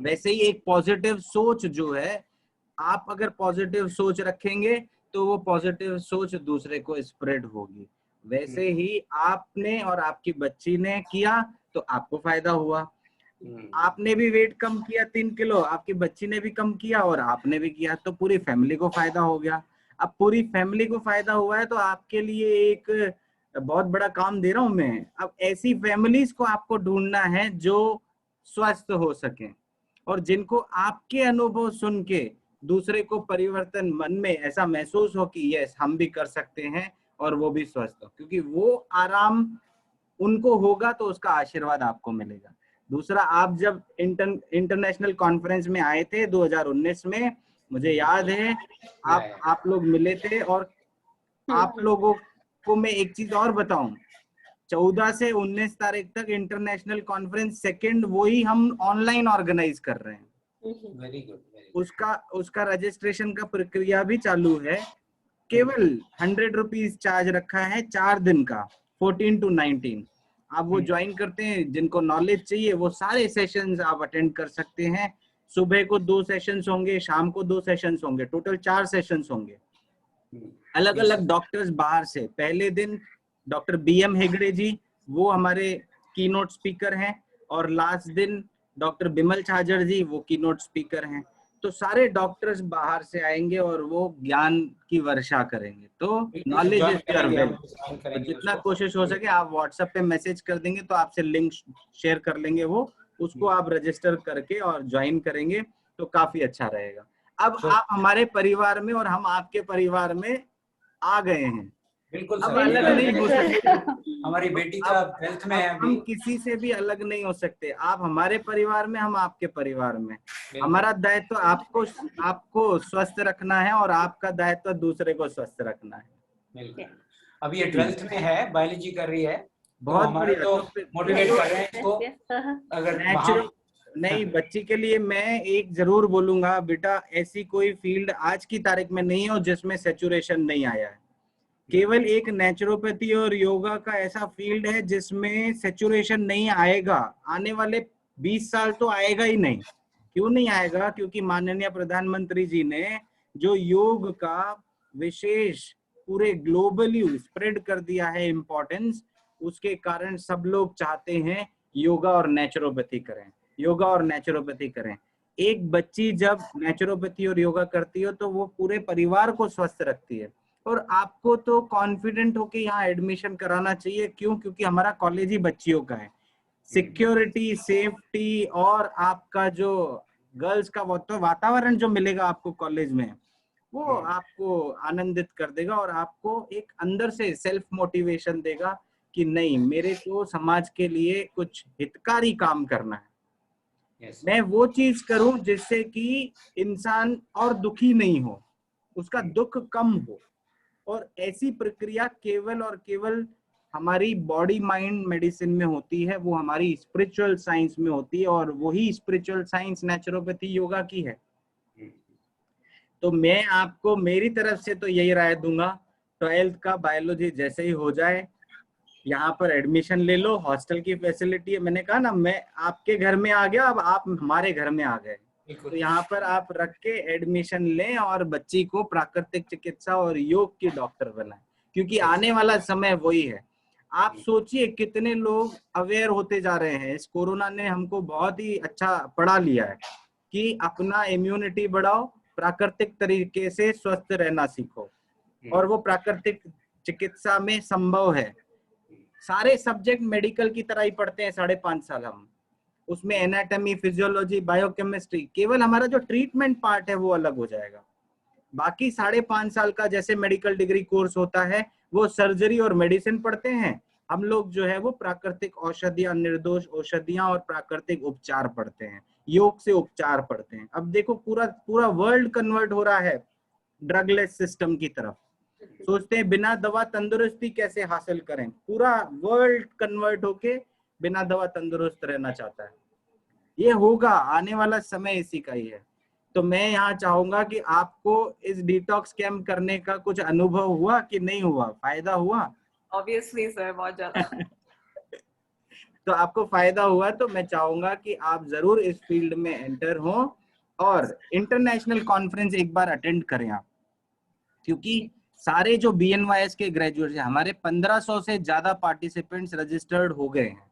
वैसे ही एक पॉजिटिव सोच जो है, आप अगर पॉजिटिव सोच रखेंगे तो वो पॉजिटिव सोच दूसरे को स्प्रेड होगी। वैसे ही आपने और आपकी बच्ची ने किया तो आपको फायदा हुआ। आपने भी वेट कम किया 3 किलो, आपकी बच्ची ने भी कम किया और आपने भी किया, तो पूरी फैमिली को फायदा हो गया। अब पूरी फैमिली को फायदा हुआ है तो आपके लिए एक बहुत बड़ा काम दे रहा हूं मैं। अब ऐसी फैमिलीज को आपको ढूंढना है जो स्वस्थ हो सके और जिनको आपके अनुभव सुन के दूसरे को परिवर्तन मन में ऐसा महसूस हो कि यस हम भी कर सकते हैं और वो भी स्वस्थ हो, क्योंकि वो आराम उनको होगा तो उसका आशीर्वाद आपको मिलेगा। दूसरा, आप जब इंटरनेशनल कॉन्फ्रेंस में आए थे 2019 में, मुझे याद है आप लोग मिले थे, और आप लोगों को मैं एक चीज और बताऊं, 14 से 19 तारीख तक इंटरनेशनल कॉन्फ्रेंस सेकंड वही हम ऑनलाइन ऑर्गेनाइज कर रहे हैं। Very good. उसका रजिस्ट्रेशन का प्रक्रिया भी चालू है। केवल 100 रुपीज चार्ज रखा है 4 दिन का, 14 to 19। आप वो ज्वाइन करते हैं, जिनको नॉलेज चाहिए वो सारे सेशंस आप अटेंड कर सकते हैं। सुबह को 2 सेशंस होंगे, शाम को 2 सेशंस होंगे, टोटल 4 सेशंस होंगे। अलग अलग डॉक्टर्स बाहर से। पहले दिन डॉक्टर BM हेगड़े जी, वो हमारे कीनोट स्पीकर हैं, और लास्ट दिन डॉक्टर बिमल छाजर जी, वो कीनोट स्पीकर हैं। तो सारे डॉक्टर्स बाहर से आएंगे और वो ज्ञान की वर्षा करेंगे। तो नॉलेज इज योर वेल्थ। तो जितना कोशिश हो सके आप व्हाट्सएप पे मैसेज कर देंगे तो आपसे लिंक शेयर कर लेंगे, वो उसको आप रजिस्टर करके और ज्वाइन करेंगे तो काफी अच्छा रहेगा। अब आप हमारे परिवार में और हम आपके परिवार में आ गए हैं, बिल्कुल अब सर, अलग नहीं हो सकते। हमारी बेटी का 12th में है हम अभी। किसी से भी अलग नहीं हो सकते। आप हमारे परिवार में, हम आपके परिवार में। हमारा दायित्व आपको स्वस्थ रखना है और आपका दायित्व दूसरे को स्वस्थ रखना है। बिल्कुल। अभी ये 12th में है, बायोलॉजी कर रही है, बहुत तो हमारे तो मोटिवेट कर रहे हैं इसको। अगर नेचुरल नहीं, बच्ची के लिए मैं एक जरूर बोलूंगा, बेटा ऐसी कोई फील्ड आज की तारीख में नहीं हो जिसमें सैचुरेशन नहीं आया है। केवल एक नेचुरोपैथी और योगा का ऐसा फील्ड है जिसमें सैचुरेशन नहीं आएगा। आने वाले 20 साल तो आएगा ही नहीं। क्यों नहीं आएगा? क्योंकि माननीय प्रधानमंत्री जी ने जो योग का विशेष पूरे ग्लोबली स्प्रेड कर दिया है इम्पोर्टेंस, उसके कारण सब लोग चाहते हैं योगा और नेचुरोपैथी करें, योगा और नेचुरोपैथी करें। एक बच्ची जब नेचुरोपैथी और योगा करती हो तो वो पूरे परिवार को स्वस्थ रखती है। और आपको तो कॉन्फिडेंट होके यहाँ एडमिशन कराना चाहिए। क्यों? क्योंकि हमारा कॉलेज ही बच्चियों का है। सिक्योरिटी, सेफ्टी और आपका जो गर्ल्स का वातावरण जो मिलेगा आपको कॉलेज में, वो आपको आनंदित कर देगा और आपको एक अंदर से सेल्फ मोटिवेशन देगा कि नहीं, मेरे को समाज के लिए कुछ हितकारी काम करना है। मैं वो चीज करूं जिससे कि इंसान और दुखी नहीं हो, उसका दुख कम हो। और ऐसी प्रक्रिया केवल और केवल हमारी बॉडी माइंड मेडिसिन में होती है, वो हमारी स्पिरिचुअल साइंस में होती है, और वही स्पिरिचुअल साइंस नेचुरोपैथी योगा की है। तो मैं आपको मेरी तरफ से तो यही राय दूंगा, 12th का बायोलॉजी जैसे ही हो जाए यहाँ पर एडमिशन ले लो। हॉस्टल की फैसिलिटी है, मैंने कहा ना, मैं आपके घर में आ गया, अब आप हमारे घर में आ गए, तो यहाँ पर आप रख के एडमिशन लें और बच्ची को प्राकृतिक चिकित्सा और योग की डॉक्टर बनाएं, क्योंकि आने वाला समय वही है। आप सोचिए कितने लोग अवेयर होते जा रहे हैं। इस कोरोना ने हमको बहुत ही अच्छा पढ़ा लिया है कि अपना इम्यूनिटी बढ़ाओ, प्राकृतिक तरीके से स्वस्थ रहना सीखो, और वो प्राकृतिक चिकित्सा में संभव है। सारे सब्जेक्ट मेडिकल की तरह ही पढ़ते हैं 5.5 साल हम, उसमें एनाटॉमी, फिजियोलॉजी, बायोकेमिस्ट्री, केवल हमारा जो ट्रीटमेंट पार्ट है वो अलग हो जाएगा। बाकी 5.5 साल का जैसे मेडिकल डिग्री कोर्स होता है, वो सर्जरी और मेडिसिन पढ़ते हैं। हम लोग जो है वो प्राकृतिक औषधियां, निर्दोष औषधियां और प्राकृतिक उपचार पढ़ते हैं, योग से उपचार पढ़ते हैं। अब देखो पूरा वर्ल्ड कन्वर्ट हो रहा है ड्रगलेस सिस्टम की तरफ। सोचते हैं बिना दवा तंदुरुस्ती कैसे हासिल करें, पूरा वर्ल्ड कन्वर्ट होके बिना दवा तंदुरुस्त रहना चाहता है। ये होगा, आने वाला समय इसी का ही है। तो मैं यहाँ चाहूंगा कि आपको इस डिटॉक्स कैंप करने का कुछ अनुभव हुआ कि नहीं हुआ, फायदा हुआ? ऑब्वियसली सर, बहुत ज्यादा। तो आपको फायदा हुआ तो मैं चाहूंगा कि आप जरूर इस फील्ड में एंटर हो और इंटरनेशनल कॉन्फ्रेंस एक बार अटेंड करें आप, क्योंकि सारे जो BNYS के ग्रेजुएट्स हैं, हमारे 1500 से ज्यादा पार्टिसिपेंट्स रजिस्टर्ड हो गए हैं।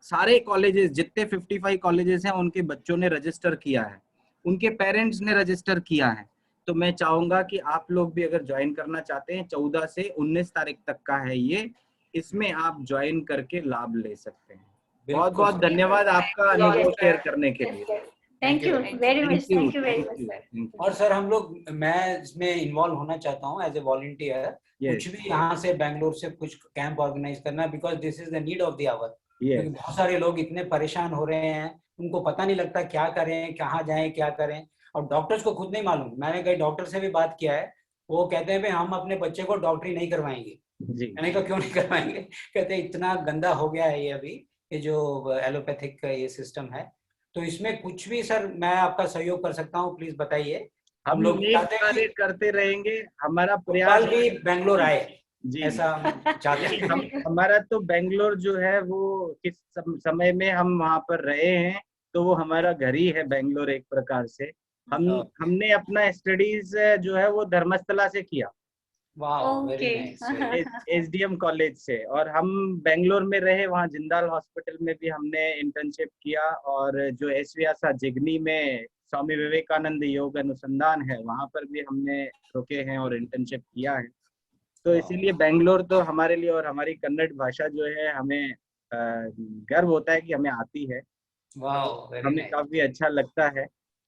सारे कॉलेजेस, जितने 55 कॉलेजेस हैं, उनके बच्चों ने रजिस्टर किया है, उनके पेरेंट्स ने रजिस्टर किया है। तो मैं चाहूंगा कि आप लोग भी अगर ज्वाइन करना चाहते हैं, 14 से 19 तारीख तक का है ये, इसमें आप ज्वाइन करके लाभ ले सकते हैं। बहुत बहुत धन्यवाद आपका अनुभव शेयर करने के लिए। Thank you very much, thank you very much sir. और सर हम लोग, मैं इसमें इन्वॉल्व होना चाहता हूँ एज ए वॉलंटियर। कुछ भी यहाँ से बेंगलोर से कुछ कैंप ऑर्गेनाइज करना, because this is the need of the hour. बहुत सारे लोग इतने परेशान हो रहे हैं, उनको पता नहीं लगता क्या करें, कहाँ जाएं, क्या करें, और डॉक्टर्स को खुद नहीं मालूम। मैंने कई डॉक्टर से भी बात किया है, वो कहते हैं भाई हम अपने बच्चे को डॉक्टरी नहीं करवाएंगे। मैंने कहा क्यों नहीं करवाएंगे? कहते हैं इतना गंदा हो गया है ये अभी, ये जो एलोपैथिक का ये सिस्टम है। तो इसमें कुछ भी सर मैं आपका सहयोग कर सकता हूँ, प्लीज बताइए। हम लोग कार्य करते रहेंगे, हमारा प्रयास भी बेंगलोर आए जी, ऐसा चाहते हैं। हमारा तो बेंगलोर जो है वो किस समय में हम वहाँ पर रहे हैं, तो वो हमारा घर ही है बेंगलोर एक प्रकार से। हमने अपना स्टडीज जो है वो धर्मस्थला से किया, SDM कॉलेज से, और हम बेंगलोर में रहे, वहाँ जिंदाल हॉस्पिटल में भी हमने इंटर्नशिप किया, और जो एसवीआसा जिगनी में स्वामी विवेकानंद योग अनुसंधान है, वहाँ पर भी हमने रुके हैं और इंटर्नशिप किया है। तो इसीलिए बेंगलोर तो हमारे लिए, और हमारी कन्नड़ भाषा जो है, हमें गर्व होता है कि हमें आती है, हमें काफी अच्छा लगता है।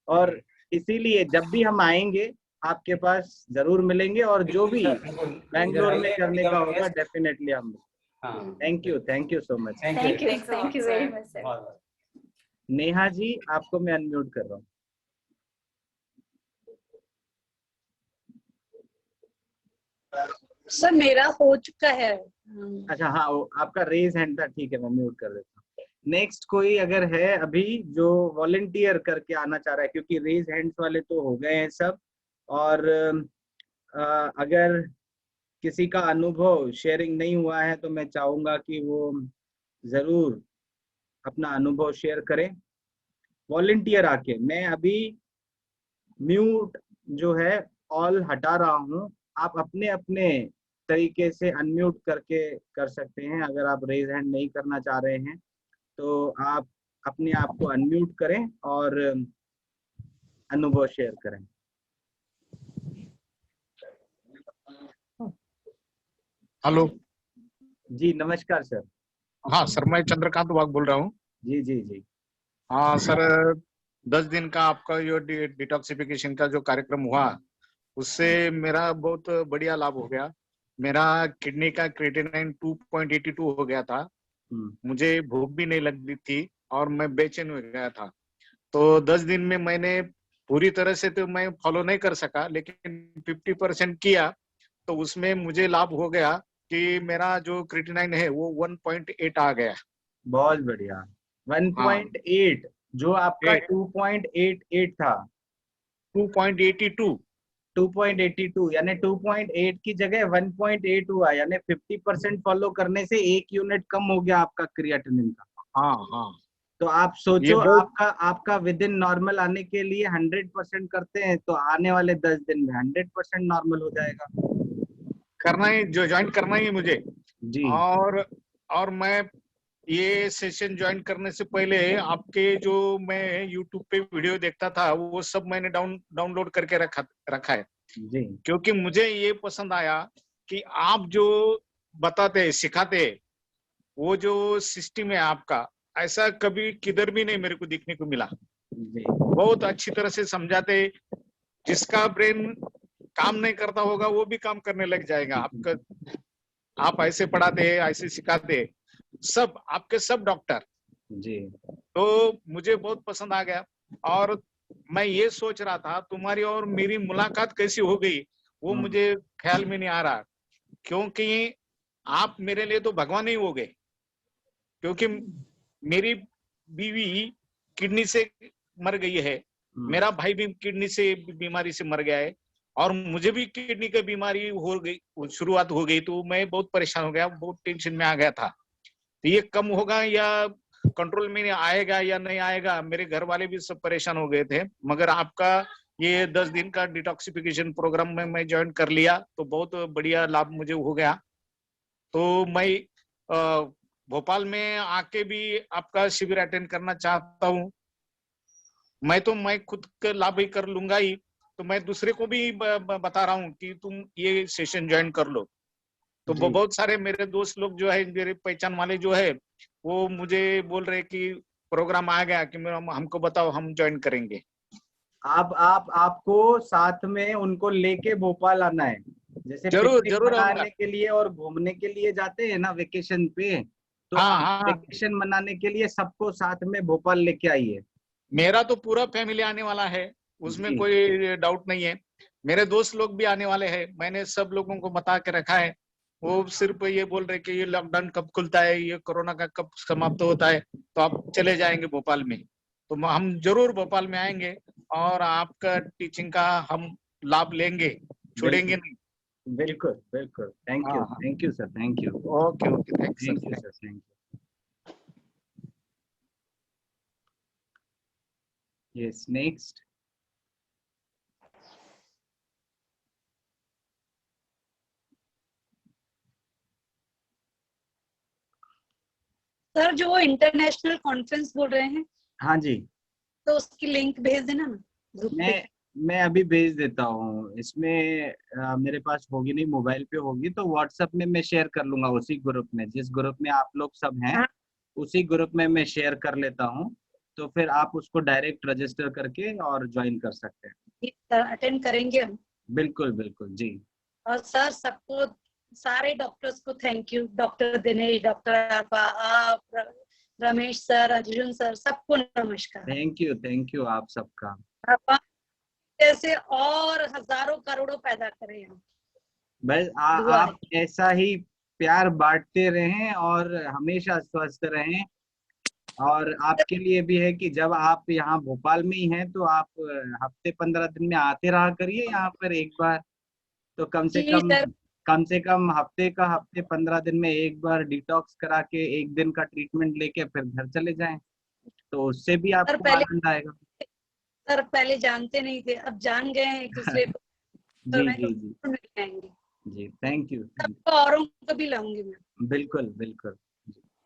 और इसीलिए जब भी हम आएंगे आपके पास जरूर मिलेंगे, और जो भी बैंगलोर में करने का होगा डेफिनेटली हम। Thank you so much. Thank you very much sir. Neha ji, आपको मैं अनम्यूट कर रहा हूँ। सर मेरा हो चुका है। अच्छा हाँ, आपका रेज हैंड था, ठीक है, मैं म्यूट कर देता हूँ। नेक्स्ट कोई अगर है अभी जो वॉलंटियर करके आना चाह रहा है, क्योंकि रेज हैंड्स वाले तो हो गए हैं सब, और अगर किसी का अनुभव शेयरिंग नहीं हुआ है तो मैं चाहूंगा कि वो जरूर अपना अनुभव शेयर करें वॉलंटियर आके। मैं अभी म्यूट जो है ऑल हटा रहा हूँ, आप अपने अपने तरीके से अनम्यूट करके कर सकते हैं। अगर आप रेज हैंड नहीं करना चाह रहे हैं तो आप अपने आप को अनम्यूट करें और अनुभव शेयर करें। हेलो जी नमस्कार सर। हाँ सर, मैं चंद्रकांत वाघ बोल रहा हूँ। जी जी जी। हाँ सर, 10 दिन का आपका जो डिटॉक्सिफिकेशन का जो कार्यक्रम हुआ, उससे मेरा बहुत बढ़िया लाभ हो गया। मेरा किडनी का क्रिएटिनिन 2.82 हो गया था। मुझे भूख भी नहीं लगती थी और मैं बेचैन हो गया था। तो 10 दिन में मैंने पूरी तरह से तो मैं फॉलो नहीं कर सका, लेकिन 50% किया, तो उसमें मुझे लाभ हो गया कि मेरा जो क्रिएटिनिन है वो 1.8 आ गया। बहुत बढ़िया। 1.8 जो आपका 2.88 था, 2.82 यानी 2.8 की जगह 1.8 हुआ, यानी 50% फॉलो करने से 1 यूनिट कम हो गया आपका क्रिएटिनिन का। हाँ हाँ। तो आप सोचो, आपका विद इन नॉर्मल आने के लिए 100% करते हैं तो आने वाले 10 दिन में 100% नॉर्मल हो जाएगा। करना ही, जो ज्वाइन करना ही मुझे जी। और मैं ये सेशन ज्वाइन करने से पहले आपके जो मैं YouTube पे वीडियो देखता था वो सब मैंने डाउनलोड करके रखा है जी। क्योंकि मुझे ये पसंद आया कि आप जो बताते सिखाते, वो जो सिस्टम है आपका, ऐसा कभी किधर भी नहीं मेरे को देखने को मिला। बहुत अच्छी तरह से समझाते, जिसका ब्रेन काम नहीं करता होगा वो भी काम करने लग जाएगा। आप ऐसे पढ़ाते, ऐसे सिखाते, सब आपके सब डॉक्टर जी। तो मुझे बहुत पसंद आ गया। और मैं ये सोच रहा था तुम्हारी और मेरी मुलाकात कैसी हो गई वो मुझे ख्याल में नहीं आ रहा, क्योंकि आप मेरे लिए तो भगवान ही हो गए। क्योंकि मेरी बीवी किडनी से मर गई है, मेरा भाई भी किडनी से बीमारी से मर गया है, और मुझे भी किडनी की बीमारी हो गई, शुरुआत हो गई, तो मैं बहुत परेशान हो गया, बहुत टेंशन में आ गया था। तो ये कम होगा या कंट्रोल में आएगा या नहीं आएगा, मेरे घर वाले भी सब परेशान हो गए थे। मगर आपका ये 10 दिन का डिटॉक्सिफिकेशन प्रोग्राम में मैं ज्वाइन कर लिया तो बहुत बढ़िया लाभ मुझे हो गया। तो मैं भोपाल में आके भी आपका शिविर अटेंड करना चाहता हूँ। मैं खुद का लाभ ही कर लूंगा ही, तो मैं दूसरे को भी बता रहा हूँ कि तुम ये सेशन ज्वाइन कर लो। तो बहुत सारे मेरे दोस्त लोग जो है, मेरे पहचान वाले जो है, वो मुझे बोल रहे कि प्रोग्राम आ गया कि हमको बताओ, हम ज्वाइन करेंगे। आपको साथ में उनको लेके भोपाल आना है। जैसे जरूर मनाने के लिए और घूमने के लिए जाते हैं ना वेकेशन पे, तो वेकेशन मनाने के लिए सबको साथ में भोपाल लेके आइए। मेरा तो पूरा फैमिली आने वाला है, उसमें कोई डाउट नहीं है। मेरे दोस्त लोग भी आने वाले हैं, मैंने सब लोगों को बता के रखा है। वो सिर्फ ये बोल रहे कि ये लॉकडाउन कब खुलता है, ये कोरोना का कब समाप्त होता है, तो आप चले जाएंगे भोपाल में। तो हम जरूर भोपाल में आएंगे और आपका टीचिंग का हम लाभ लेंगे, छोड़ेंगे नहीं। बिल्कुल बिल्कुल। Thank you sir, thank you. Okay thank you sir, thank you. Yes, next. Sir जो इंटरनेशनल कॉन्फ्रेंस बोल रहे हैं, हाँ जी, तो उसकी लिंक भेज देना ना ग्रुप पे। मैं अभी भेज देता हूँ। इसमें मेरे पास होगी नहीं, मोबाइल पे होगी, तो व्हाट्सएप में मैं शेयर कर लूंगा उसी ग्रुप में, जिस ग्रुप में आप लोग सब हैं उसी ग्रुप में मैं शेयर कर लेता हूँ। तो फिर आप उसको डायरेक्ट रजिस्टर करके और ज्वाइन कर सकते हैं। अटेंड करेंगे हम। बिल्कुल बिल्कुल जी। और सर सबको, सारे डॉक्टर्स को thank you, doctor Dinesh, doctor आरपा, आप, रमेश सर, अर्जुन सर, सबको नमस्कार। थैंक यू आप सबका। जैसे और हजारों करोड़ों पैदा करें हम। बस आप ऐसा ही प्यार बांटते रहें और हमेशा स्वस्थ रहें। और आपके लिए भी है कि जब आप यहाँ भोपाल में ही हैं तो आप हफ्ते 15 दिन में आते रहा करिए यहाँ पर एक बार। तो कम से कम हफ्ते 15 दिन में एक बार डिटॉक्स करा के 1 दिन का ट्रीटमेंट लेके फिर घर चले जाएं, तो उससे भी आपको आनंद आएगा। सर पहले जानते नहीं थे, अब जान गए हैं एक दूसरे को। जी जी जी मिल जाएंगे जी। Thank you. औरों को भी लाऊंगी मैं। बिल्कुल बिल्कुल।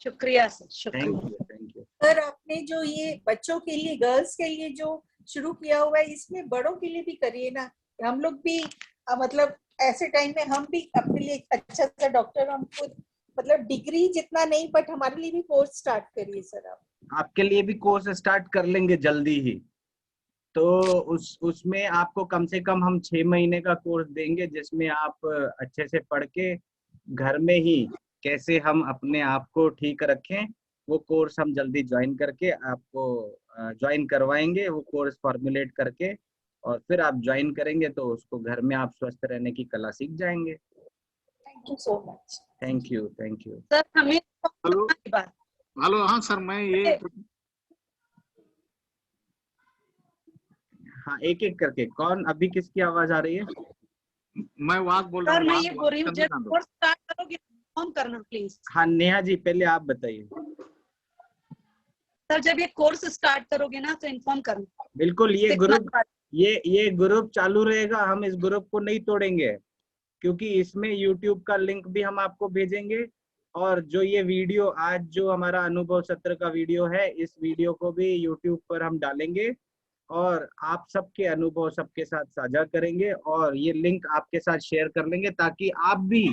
शुक्रिया सर, शुक्रिया। Thank you sir. आपने जो ये बच्चों के लिए, गर्ल्स के लिए जो शुरू किया हुआ है, इसमें बड़ों के लिए भी करिए ना। हम लोग भी मतलब ऐसे टाइम में हम भी अपने लिए अच्छा सा डॉक्टर, हमको मतलब डिग्री जितना नहीं, बट हमारे लिए भी कोर्स स्टार्ट करिए सर। आप आपके लिए भी कोर्स स्टार्ट कर लेंगे जल्दी ही। तो उसमें आपको कम से कम हम 6 महीने का कोर्स देंगे, जिसमें आप अच्छे से पढ़ के घर में ही कैसे हम अपने आप को ठीक रखें, वो कोर्स हम जल्दी ज्वाइन करके आपको ज्वाइन करवाएंगे। वो कोर्स फॉर्मुलेट करके और फिर आप ज्वाइन करेंगे तो उसको घर में आप स्वस्थ रहने की कला सीख जाएंगे। Thank you so much. Thank you sir. हमें हेलो हाँ सर, मैं ये हाँ एक एक करके, कौन अभी किसकी आवाज आ रही है? मैं वाक बोल रहा हूँ। मैं ये बोल रही हूँ, जब कोर्स स्टार्ट करोगे फोन करना प्लीज। हाँ नेहा जी पहले आप बताइए। सर जब ये कोर्स स्टार्ट करोगे ना तो इन्फॉर्म करना। बिल्कुल, ये ग्रुप चालू रहेगा, हम इस ग्रुप को नहीं तोड़ेंगे, क्योंकि इसमें YouTube का लिंक भी हम आपको भेजेंगे। और जो ये वीडियो आज जो हमारा अनुभव सत्र का वीडियो है, इस वीडियो को भी YouTube पर हम डालेंगे और आप सबके अनुभव सबके साथ साझा करेंगे और ये लिंक आपके साथ शेयर कर लेंगे, ताकि आप भी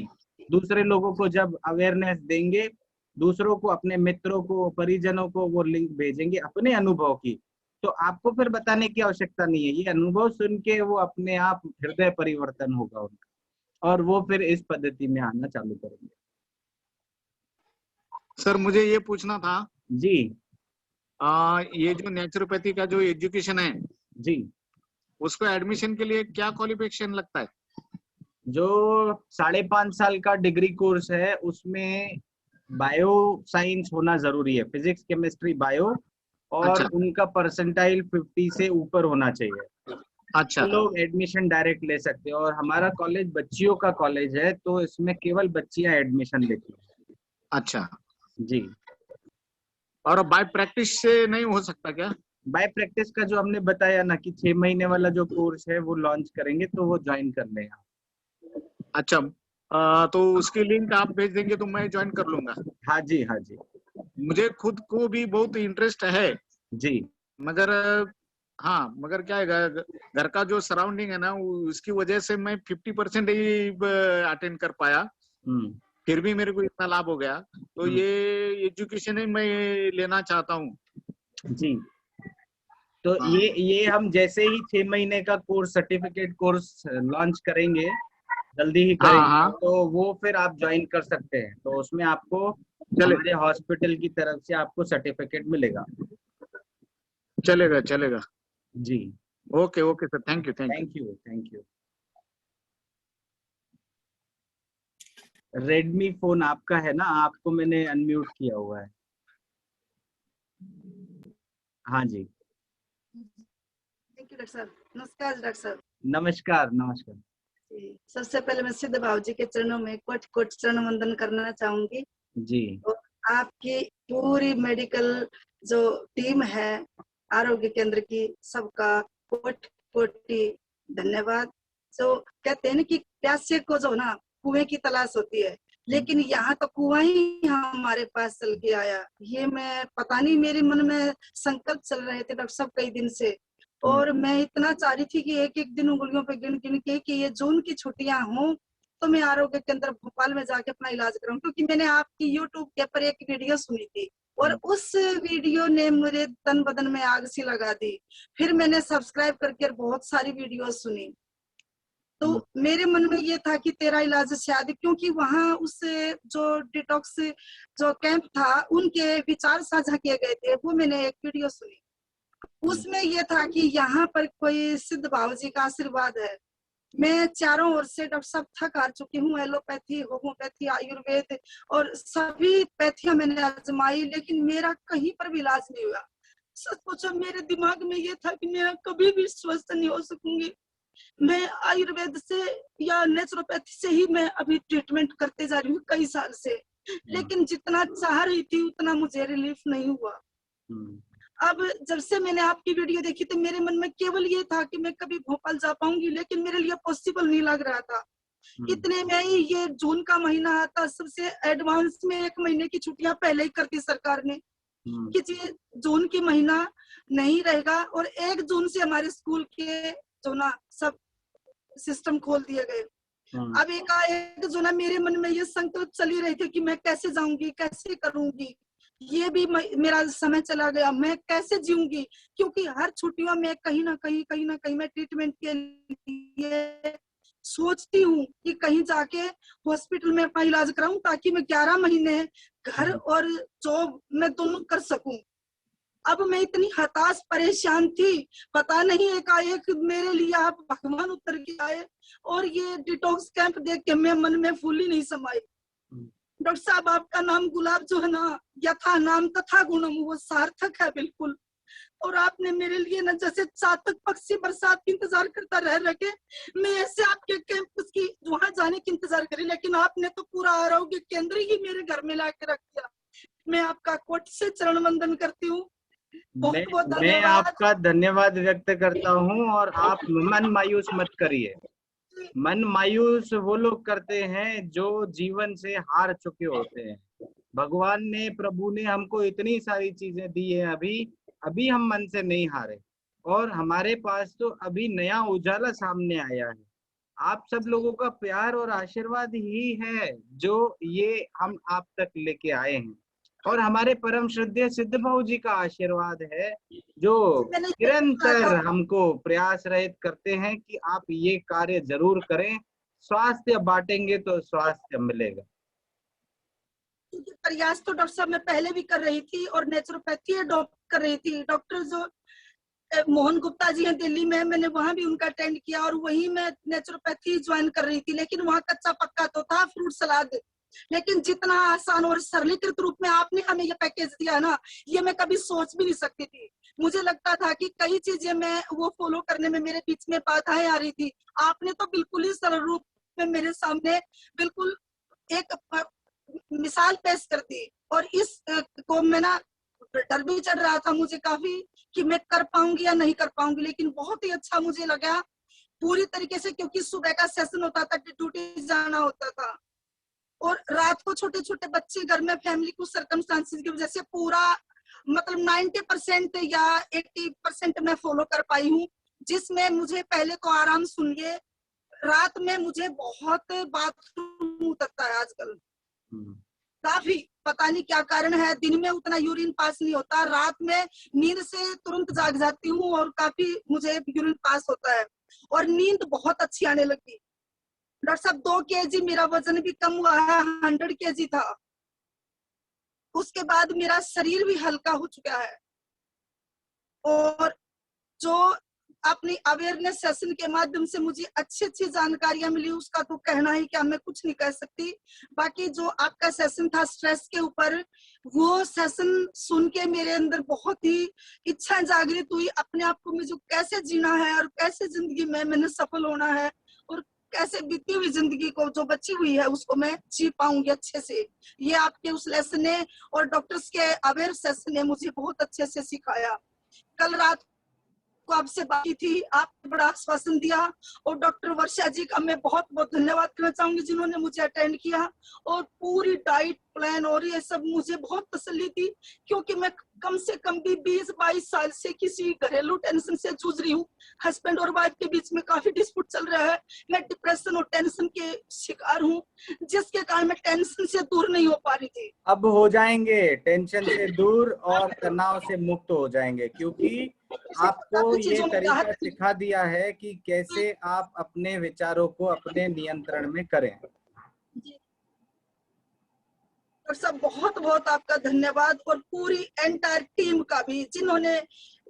दूसरे लोगों को जब अवेयरनेस देंगे, दूसरों को, अपने मित्रों को, परिजनों को वो लिंक भेजेंगे अपने अनुभव की, तो आपको फिर बताने की आवश्यकता नहीं है। ये अनुभव सुन के वो अपने आप हृदय परिवर्तन होगा उनका और वो फिर इस पद्धति में आना चालू करेंगे। सर मुझे ये पूछना था जी, ये जो नेचुरोपैथी का जो एजुकेशन है जी, उसको एडमिशन के लिए क्या क्वालिफिकेशन लगता है? जो 5.5 साल का डिग्री कोर्स है उसमें बायो साइंस होना जरूरी है, फिजिक्स केमिस्ट्री बायो, और अच्छा। उनका परसेंटाइल 50 से ऊपर होना चाहिए। अच्छा। तो लोग एडमिशन डायरेक्ट ले सकते हैं और हमारा कॉलेज बच्चियों का कॉलेज है, तो इसमें केवल बच्चियां एडमिशन लेती हैं। अच्छा जी। और बाय प्रैक्टिस से नहीं हो सकता क्या? बाय प्रैक्टिस का जो हमने बताया ना कि 6 महीने वाला जो कोर्स है वो लॉन्च करेंगे, तो वो ज्वाइन कर लें। अच्छा, तो उसकी लिंक आप भेज देंगे तो मैं ज्वाइन कर लूंगा। हाँ जी, हाँ जी। मुझे खुद को भी बहुत इंटरेस्ट है जी, मगर हाँ, मगर क्या है, घर का जो सराउंडिंग है ना, उसकी वजह से मैं 50% ही अटेंड कर पाया, फिर भी मेरे को इतना लाभ हो गया। तो ये एजुकेशन ही मैं लेना चाहता हूँ। जी, तो हाँ। ये हम जैसे ही 6 महीने का कोर्स, सर्टिफिकेट कोर्स लॉन्च करेंगे, जल्दी ही करेंगे, हाँ। तो वो फिर आप ज्वाइन कर सकते हैं। तो उसमें आपको हमारे हॉस्पिटल की तरफ से आपको सर्टिफिकेट मिलेगा। चलेगा चलेगा जी। Okay okay sir, thank you. Redmi phone आपका है ना? आपको मैंने अनम्यूट किया हुआ है। हाँ जी। थैंक यू डॉक्टर साहब। नमस्कार डॉक्टर साहब। नमस्कार। सबसे पहले मैं सिद्ध भाव जी के चरणों में कोटि कोटि चरण वंदन करना चाहूंगी जी। और आपकी पूरी मेडिकल जो टीम है आरोग्य केंद्र की, सबका कोटि कोटि धन्यवाद। जो कहते हैं कि प्यासे को जो ना कुएं की तलाश होती है, लेकिन यहाँ तो कुआं ही हमारे पास चल के आया। ये मैं पता नहीं, मेरे मन में संकल्प चल रहे थे डॉक्टर साहब कई दिन से, और मैं इतना चाह रही थी कि एक एक दिन उंगलियों पे गिन गिन के कि ये जून की छुट्टियां हों तो मैं आरोग्य केंद्र भोपाल में जाके अपना इलाज कराऊं, क्योंकि मैंने आपकी यूट्यूब के पर एक वीडियो सुनी थी और उस वीडियो ने मेरे तन बदन में आग सी लगा दी। फिर मैंने सब्सक्राइब करके बहुत सारी वीडियो सुनी तो मेरे मन में ये था कि तेरा इलाज शायद, क्योंकि वहाँ उस जो डिटॉक्स जो कैंप था उनके विचार साझा किए गए थे, वो मैंने एक वीडियो सुनी। उसमें ये था कि यहाँ पर कोई सिद्ध बाबा जी का आशीर्वाद है। मैं चारों ओर से डॉक्टर साहब थक हार चुकी हूँ, एलोपैथी, होम्योपैथी, आयुर्वेद और सभी पैथियां मैंने आजमाई, लेकिन मेरा कहीं पर भी इलाज नहीं हुआ। सच पूछो मेरे दिमाग में ये था कि मैं कभी भी स्वस्थ नहीं हो सकूंगी। मैं आयुर्वेद से या नेचुरोपैथी से ही मैं अभी ट्रीटमेंट करते जा रही हूँ कई साल से, लेकिन जितना चाह रही थी उतना मुझे रिलीफ नहीं हुआ। अब जब से मैंने आपकी वीडियो देखी तो मेरे मन में केवल ये था कि मैं कभी भोपाल जा पाऊंगी, लेकिन मेरे लिए पॉसिबल नहीं लग रहा था। इतने में ही ये जून का महीना आता, सबसे एडवांस में 1 महीने की छुट्टियां पहले ही कर दी सरकार ने कि जून की महीना नहीं रहेगा, और 1 जून से हमारे स्कूल के जो ना सब सिस्टम खोल दिए गए। अब एकाएक जो ना मेरे मन में ये संकल्प चली रही थी कि मैं कैसे जाऊंगी, कैसे करूंगी, ये भी मेरा समय चला गया, मैं कैसे जीऊंगी, क्योंकि हर छुट्टियों में कहीं ना कहीं मैं ट्रीटमेंट के लिए सोचती हूँ कि कहीं जाके हॉस्पिटल में अपना इलाज कराऊं, ताकि मैं 11 महीने घर और जॉब में दोनों कर सकूं। अब मैं इतनी हताश परेशान थी, पता नहीं एकाएक मेरे लिए आप भगवान उतर के आए, और ये डिटॉक्स कैंप देख के मैं मन में फूल ही नहीं समाई। डॉक्टर साहब आपका नाम गुलाब जो है ना, यथा नाम तथा गुणम, वो सार्थक है बिल्कुल। और आपने मेरे लिए ना जैसे चातक पक्षी बरसात की इंतजार करता रह रखे, मैं ऐसे आपके कैंपस की वहां जाने की इंतजार करी, लेकिन आपने तो पूरा आरोग्य केंद्र ही मेरे घर में लाके रख दिया। मैं आपका कोटि से चरण वंदन करती हूँ। मैं आपका धन्यवाद व्यक्त करता हूँ, और आप मन मायूस मत करिए। मन मायूस वो लोग करते हैं जो जीवन से हार चुके होते हैं। भगवान ने, प्रभु ने हमको इतनी सारी चीजें दी है, अभी हम मन से नहीं हारे, और हमारे पास तो अभी नया उजाला सामने आया है। आप सब लोगों का प्यार और आशीर्वाद ही है जो ये हम आप तक लेके आए हैं, और हमारे परम श्रद्धेय सिद्ध भाऊ जी का आशीर्वाद है जो निरंतर हमको प्रयास रहित करते हैं कि आप ये कार्य जरूर करें। स्वास्थ्य बांटेंगे तो स्वास्थ्य मिलेगा। प्रयास तो डॉक्टर साहब मैं पहले भी कर रही थी, और नेचुरोपैथी कर रही थी। डॉक्टर जो मोहन गुप्ता जी हैं दिल्ली में, मैंने वहां भी उनका अटेंड किया, और वहीं मैं नेचुरोपैथी ज्वाइन कर रही थी, लेकिन वहाँ कच्चा पक्का तो था, फ्रूट सलाद। लेकिन जितना आसान और सरलीकृत रूप में आपने हमें ये पैकेज दिया ना, ये मैं कभी सोच भी नहीं सकती थी। मुझे लगता था कि कई चीजें मैं वो फॉलो करने में मेरे बीच में बाधाएं आ रही थी। आपने तो बिल्कुल ही सरल रूप में मेरे सामने बिल्कुल एक मिसाल पेश कर दी, और इस को मैं ना डर भी चढ़ रहा था मुझे काफी कि मैं कर पाऊंगी या नहीं कर पाऊंगी, लेकिन बहुत ही अच्छा मुझे लगा पूरी तरीके से, क्योंकि सुबह का सेशन होता था, ड्यूटी जाना होता था, और रात को छोटे छोटे बच्चे घर में, फैमिली को सर्कमस्टांसेस की वजह से पूरा मतलब 90% या 80% मैं फॉलो कर पाई हूँ, जिसमें मुझे पहले तो आराम सुनिए, रात में मुझे बहुत बाथरूम उतरता है आजकल काफी, पता नहीं क्या कारण है। दिन में उतना यूरिन पास नहीं होता, रात में नींद से तुरंत जाग जाती हूँ और काफी मुझे यूरिन पास होता है, और नींद बहुत अच्छी आने लगी। डॉक्टर साहब 2 kg मेरा वजन भी कम हुआ है, 100 kg था। उसके बाद मेरा शरीर भी हल्का हो चुका है, और जो अपनी अवेयरनेस सेशन के माध्यम से मुझे अच्छी अच्छी जानकारियां मिली, उसका तो कहना ही क्या, मैं कुछ नहीं कह सकती। बाकी जो आपका सेशन था स्ट्रेस के ऊपर, वो सेशन सुन के मेरे अंदर बहुत ही इच्छा जागृत हुई अपने आप को मुझे कैसे जीना है, और कैसे जिंदगी में मैंने सफल होना है, और कैसे बीती हुई जिंदगी को जो बची हुई है उसको मैं जी पाऊंगी अच्छे से। ये आपके उस लेसन ने और डॉक्टर्स के अवेयर सेशन ने मुझे बहुत अच्छे से सिखाया। कल रात को आपसे बात की थी, आपने बड़ा आश्वासन दिया, और डॉक्टर वर्षा जी का मैं बहुत बहुत धन्यवाद करना चाहूंगी जिन्होंने मुझे अटेंड किया, और पूरी डाइट प्लान और ये सब मुझे बहुत तसल्ली थी, क्योंकि मैं कम से कम भी 20-22 साल से किसी घरेलू टेंशन से जूझ रही हूँ। हस्बैंड और वाइफ के बीच में काफी डिस्प्यूट चल रहा है, मैं डिप्रेशन और टेंशन के शिकार हूँ, जिसके कारण मैं टेंशन से दूर नहीं हो पा रही थी। अब हो जाएंगे टेंशन से दूर और तनाव से मुक्त हो जाएंगे, क्योंकि आपको ये तरीका सिखा दिया है कि कैसे आप अपने विचारों को अपने नियंत्रण में करें। और सब बहुत बहुत आपका धन्यवाद, और पूरी एंटायर टीम का भी, जिन्होंने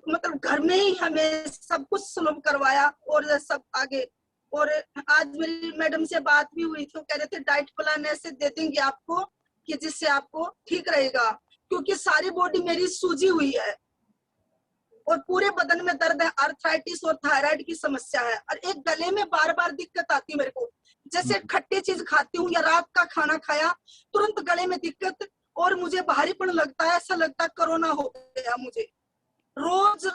मतलब घर में ही हमें सब कुछ सुलभ करवाया और सब आगे। और आज मेरी मैडम से बात भी हुई थी, वो कह रहे थे डाइट प्लान ऐसे दे देंगे आपको कि जिससे आपको ठीक रहेगा, क्योंकि सारी बॉडी मेरी सूजी हुई है और पूरे बदन में दर्द है, आर्थराइटिस और थायराइड की समस्या है, और एक गले में बार बार दिक्कत आती है मेरे को, जैसे खट्टी चीज खाती हूँ या रात का खाना खाया तुरंत गले में दिक्कत, और मुझे भारीपन लगता है, ऐसा लगता है कोरोना हो गया मुझे। रोज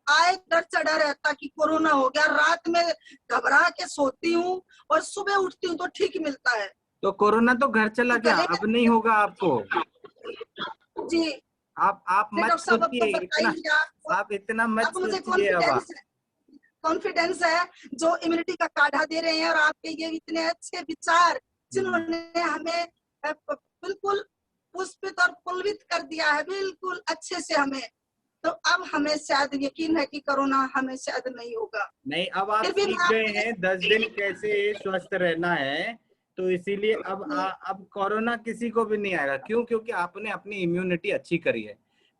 आए डर चढ़ा रहता कि कोरोना हो गया, रात में घबरा के सोती हूँ और सुबह उठती हूँ तो ठीक मिलता है। तो कोरोना तो घर चला गया, अब नहीं होगा आपको जी। आप मत सोचिए इतना, आप इतना मत सोचिए। अब कॉन्फिडेंस है जो इम्यूनिटी का काढ़ा दे रहे हैं, और आपके ये इतने अच्छे विचार जिन्होंने हमें बिल्कुल पुष्पित और पुलवित कर दिया है, बिल्कुल अच्छे से हमें, तो अब हमें शायद यकीन है कि कोरोना हमें शायद नहीं होगा। नहीं, अब आप सीख गए हैं 10 दिन कैसे स्वस्थ रहना है, तो इसीलिए अब कोरोना किसी को भी नहीं आएगा। क्यों? क्योंकि आपने अपनी इम्यूनिटी अच्छी करी है।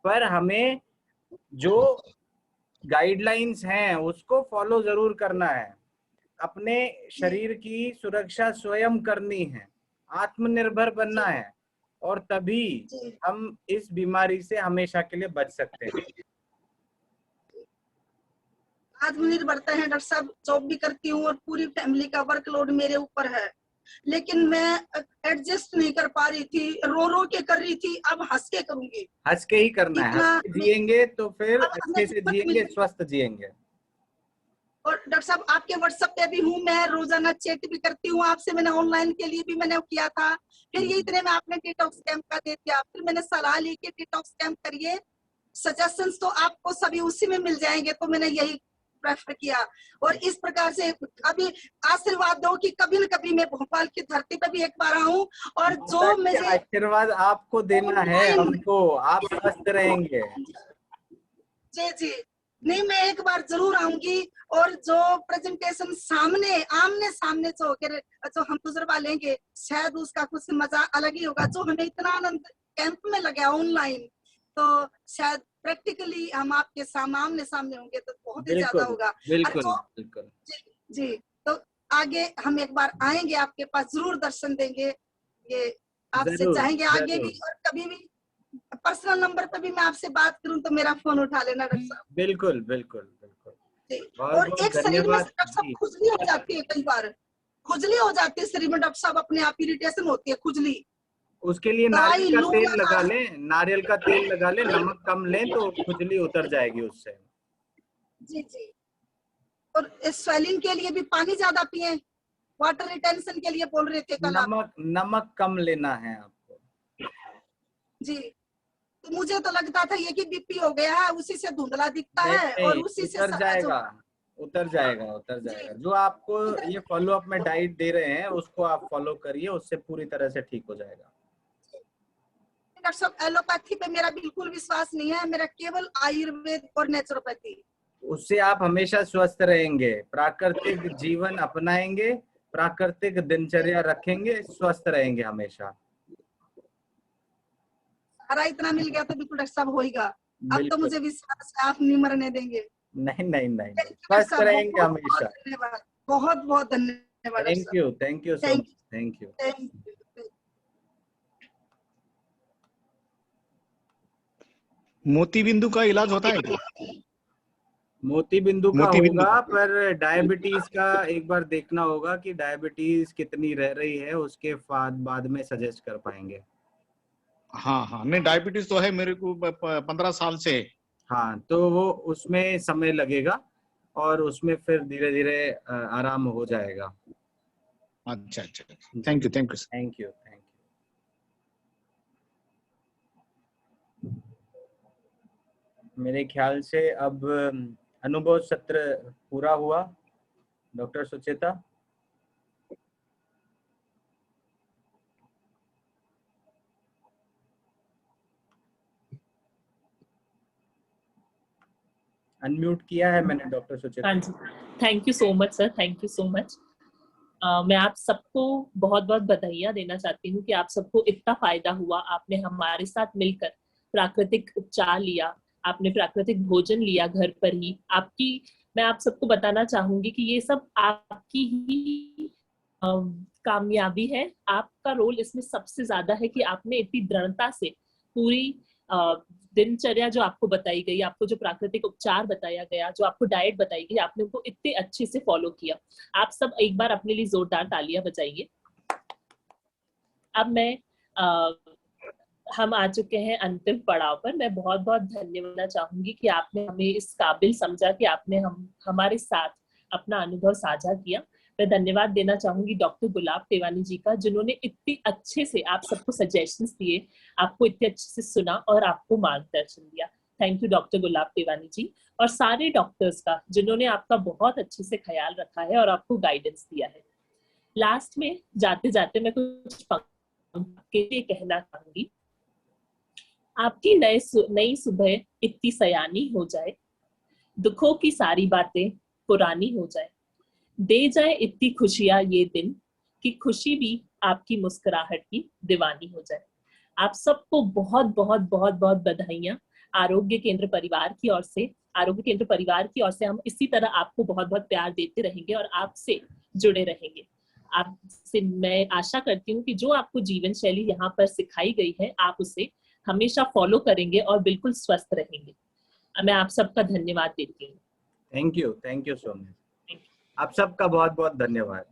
पर हमें जो गाइडलाइंस हैं उसको फॉलो जरूर करना है, अपने शरीर की सुरक्षा स्वयं करनी है, आत्मनिर्भर बनना है, और तभी हम इस बीमारी से हमेशा के लिए बच सकते हैं। आत्मनिर्भरता है डॉक्टर साहब, जॉब भी करती हूँ और पूरी फैमिली का वर्कलोड मेरे ऊपर है, लेकिन मैं एडजस्ट नहीं कर पा रही थी, रो रो के कर रही थी, अब हंस के करूंगी। हंस के ही करना है, हंस के जिएंगे तो फिर अच्छे से जिएंगे, स्वस्थ जिएंगे। और डॉक्टर साहब आपके व्हाट्सएप पे भी हूँ मैं, रोजाना चैट भी करती हूँ आपसे, मैंने ऑनलाइन के लिए भी मैंने किया था, फिर ये इतने में आपने डिटॉक्स कैंप का दे दिया, फिर मैंने सलाह ली कि डिटॉक्स कैंप करिए, सजेशंस तो आपको सभी उसी में मिल जाएंगे, तो मैंने यही प्रेफर किया। और इस प्रकार से अभी आशीर्वाद दो कि कभी न कभी मैं भोपाल की धरती पे भी एक बार आऊं, और जो मुझे आशीर्वाद आपको देना है हमको, आप स्वस्थ रहेंगे। जी जी, नहीं मैं एक बार जरूर आऊंगी, और जो प्रेजेंटेशन सामने आमने सामने जो हम तजुर्बा लेंगे, शायद उसका कुछ मजा अलग ही होगा। जो हमें इतना आनंद कैंप में लगा ऑनलाइन, तो शायद प्रैक्टिकली हम आपके आमने सामने होंगे तो बहुत ही ज्यादा होगा। बिल्कुल बिल्कुल। जी, तो आगे हम एक बार आएंगे आपके पास, जरूर दर्शन देंगे, ये आपसे चाहेंगे आगे भी, और कभी भी पर्सनल नंबर पे भी मैं आपसे बात करूं तो मेरा फोन उठा लेना डॉक्टर साहब। बिल्कुल बिल्कुल बिल्कुल। और एक शरीर में डॉक्टर साहब खुजली हो जाती है, कई बार खुजली हो जाती है शरीर में डॉक्टर साहब, अपने आप इरिटेशन होती है, खुजली। उसके लिए नारियल का तेल लगा लें, नारियल का तेल लगा लें, नमक कम लें तो खुजली उतर जाएगी उससे। जी जी। और स्वेलिंग के लिए भी पानी ज्यादा पिए, वाटर रिटेंशन के लिए बोल रहे थे कल आप। नमक कम लेना है आपको। जी, तो मुझे तो लगता था ये कि बीपी हो गया है, उसी से धुंधला दिखता है, और उसी से उतर जाएगा। जो आपको ये फॉलो अप में डाइट दे रहे हैं उसको आप फॉलो करिए, उससे पूरी तरह से ठीक हो जाएगा। डॉक्टर साहब एलोपैथी पे मेरा बिल्कुल विश्वास नहीं है, मेरा केवल आयुर्वेद और नेचुरोपैथी। उससे आप हमेशा स्वस्थ रहेंगे, प्राकृतिक जीवन अपनाएंगे, प्राकृतिक दिनचर्या रखेंगे, स्वस्थ रहेंगे हमेशा। सारा इतना मिल गया तो बिल्कुल डॉक्टर साहब होगा। अब तो मुझे विश्वास है आप नहीं मरने देंगे। नहीं, स्वस्थ रहेंगे हमेशा। बहुत बहुत धन्यवाद। Thank you so much, thank you. मोती बिंदु का इलाज होता है क्या? मोती बिंदु का होगा, पर डायबिटीज का एक बार देखना होगा कि डायबिटीज कितनी रह रही है, उसके बाद में सजेस्ट कर पाएंगे। हाँ, नहीं डायबिटीज तो है मेरे को 15 साल से। हाँ, तो वो उसमें समय लगेगा और उसमें फिर धीरे धीरे आराम हो जाएगा। अच्छा, थैंक यू। मेरे ख्याल से अब अनुभव सत्र पूरा हुआ। डॉक्टर सुचेता। अनम्यूट किया है मैंने डॉक्टर सुचित्रा। हाँ जी, thank you so much sir, thank you so much. मैं आप सबको बहुत बहुत बधाइयाँ देना चाहती हूँ कि आप सबको इतना फायदा हुआ। आपने हमारे साथ मिलकर प्राकृतिक उपचार लिया, आपने प्राकृतिक भोजन लिया घर पर ही। मैं आप सबको बताना चाहूंगी कि ये सब आपकी ही कामयाबी है। आपका रोल इसमें सबसे ज्यादा है कि आपने इतनी दृढ़ता से पूरी दिनचर्या जो आपको बताई गई, आपको जो प्राकृतिक उपचार बताया गया, जो आपको डाइट बताई गई, आपने उनको इतने अच्छे से फॉलो किया। आप सब एक बार अपने लिए जोरदार तालियां बजाइए। अब हम आ चुके हैं अंतिम पड़ाव पर। मैं बहुत बहुत धन्यवाद देना चाहूंगी कि आपने हमें इस काबिल समझा कि आपने हमारे साथ अपना अनुभव साझा किया। मैं धन्यवाद देना चाहूंगी डॉक्टर गुलाब टेवानी जी का, जिन्होंने इतनी अच्छे से आप सबको सजेशंस दिए, आपको इतने अच्छे से सुना और आपको मार्गदर्शन दिया। थैंक यू डॉक्टर गुलाब टेवानी जी, और सारे डॉक्टर्स का जिन्होंने आपका बहुत अच्छे से ख्याल रखा है और आपको गाइडेंस दिया है। लास्ट में जाते जाते मैं कुछ के लिए कहना चाहूंगी, आपकी नई सुबह इतनी सयानी हो जाए, दुखों की सारी बातें पुरानी हो जाए, दे जाए इतनी खुशियां ये दिन कि खुशी भी आपकी मुस्कुराहट की दीवानी हो जाए। आप सबको बहुत बहुत बहुत बहुत बधाइयां आरोग्य केंद्र परिवार की ओर से। आरोग्य केंद्र परिवार की ओर से हम इसी तरह आपको बहुत बहुत प्यार देते रहेंगे और आपसे जुड़े रहेंगे। आपसे मैं आशा करती हूँ कि जो आपको जीवन शैली यहाँ पर सिखाई गई है, आप उसे हमेशा फॉलो करेंगे और बिल्कुल स्वस्थ रहेंगे। मैं आप सबका धन्यवाद देती हूँ। Thank you so much. आप सबका बहुत बहुत धन्यवाद।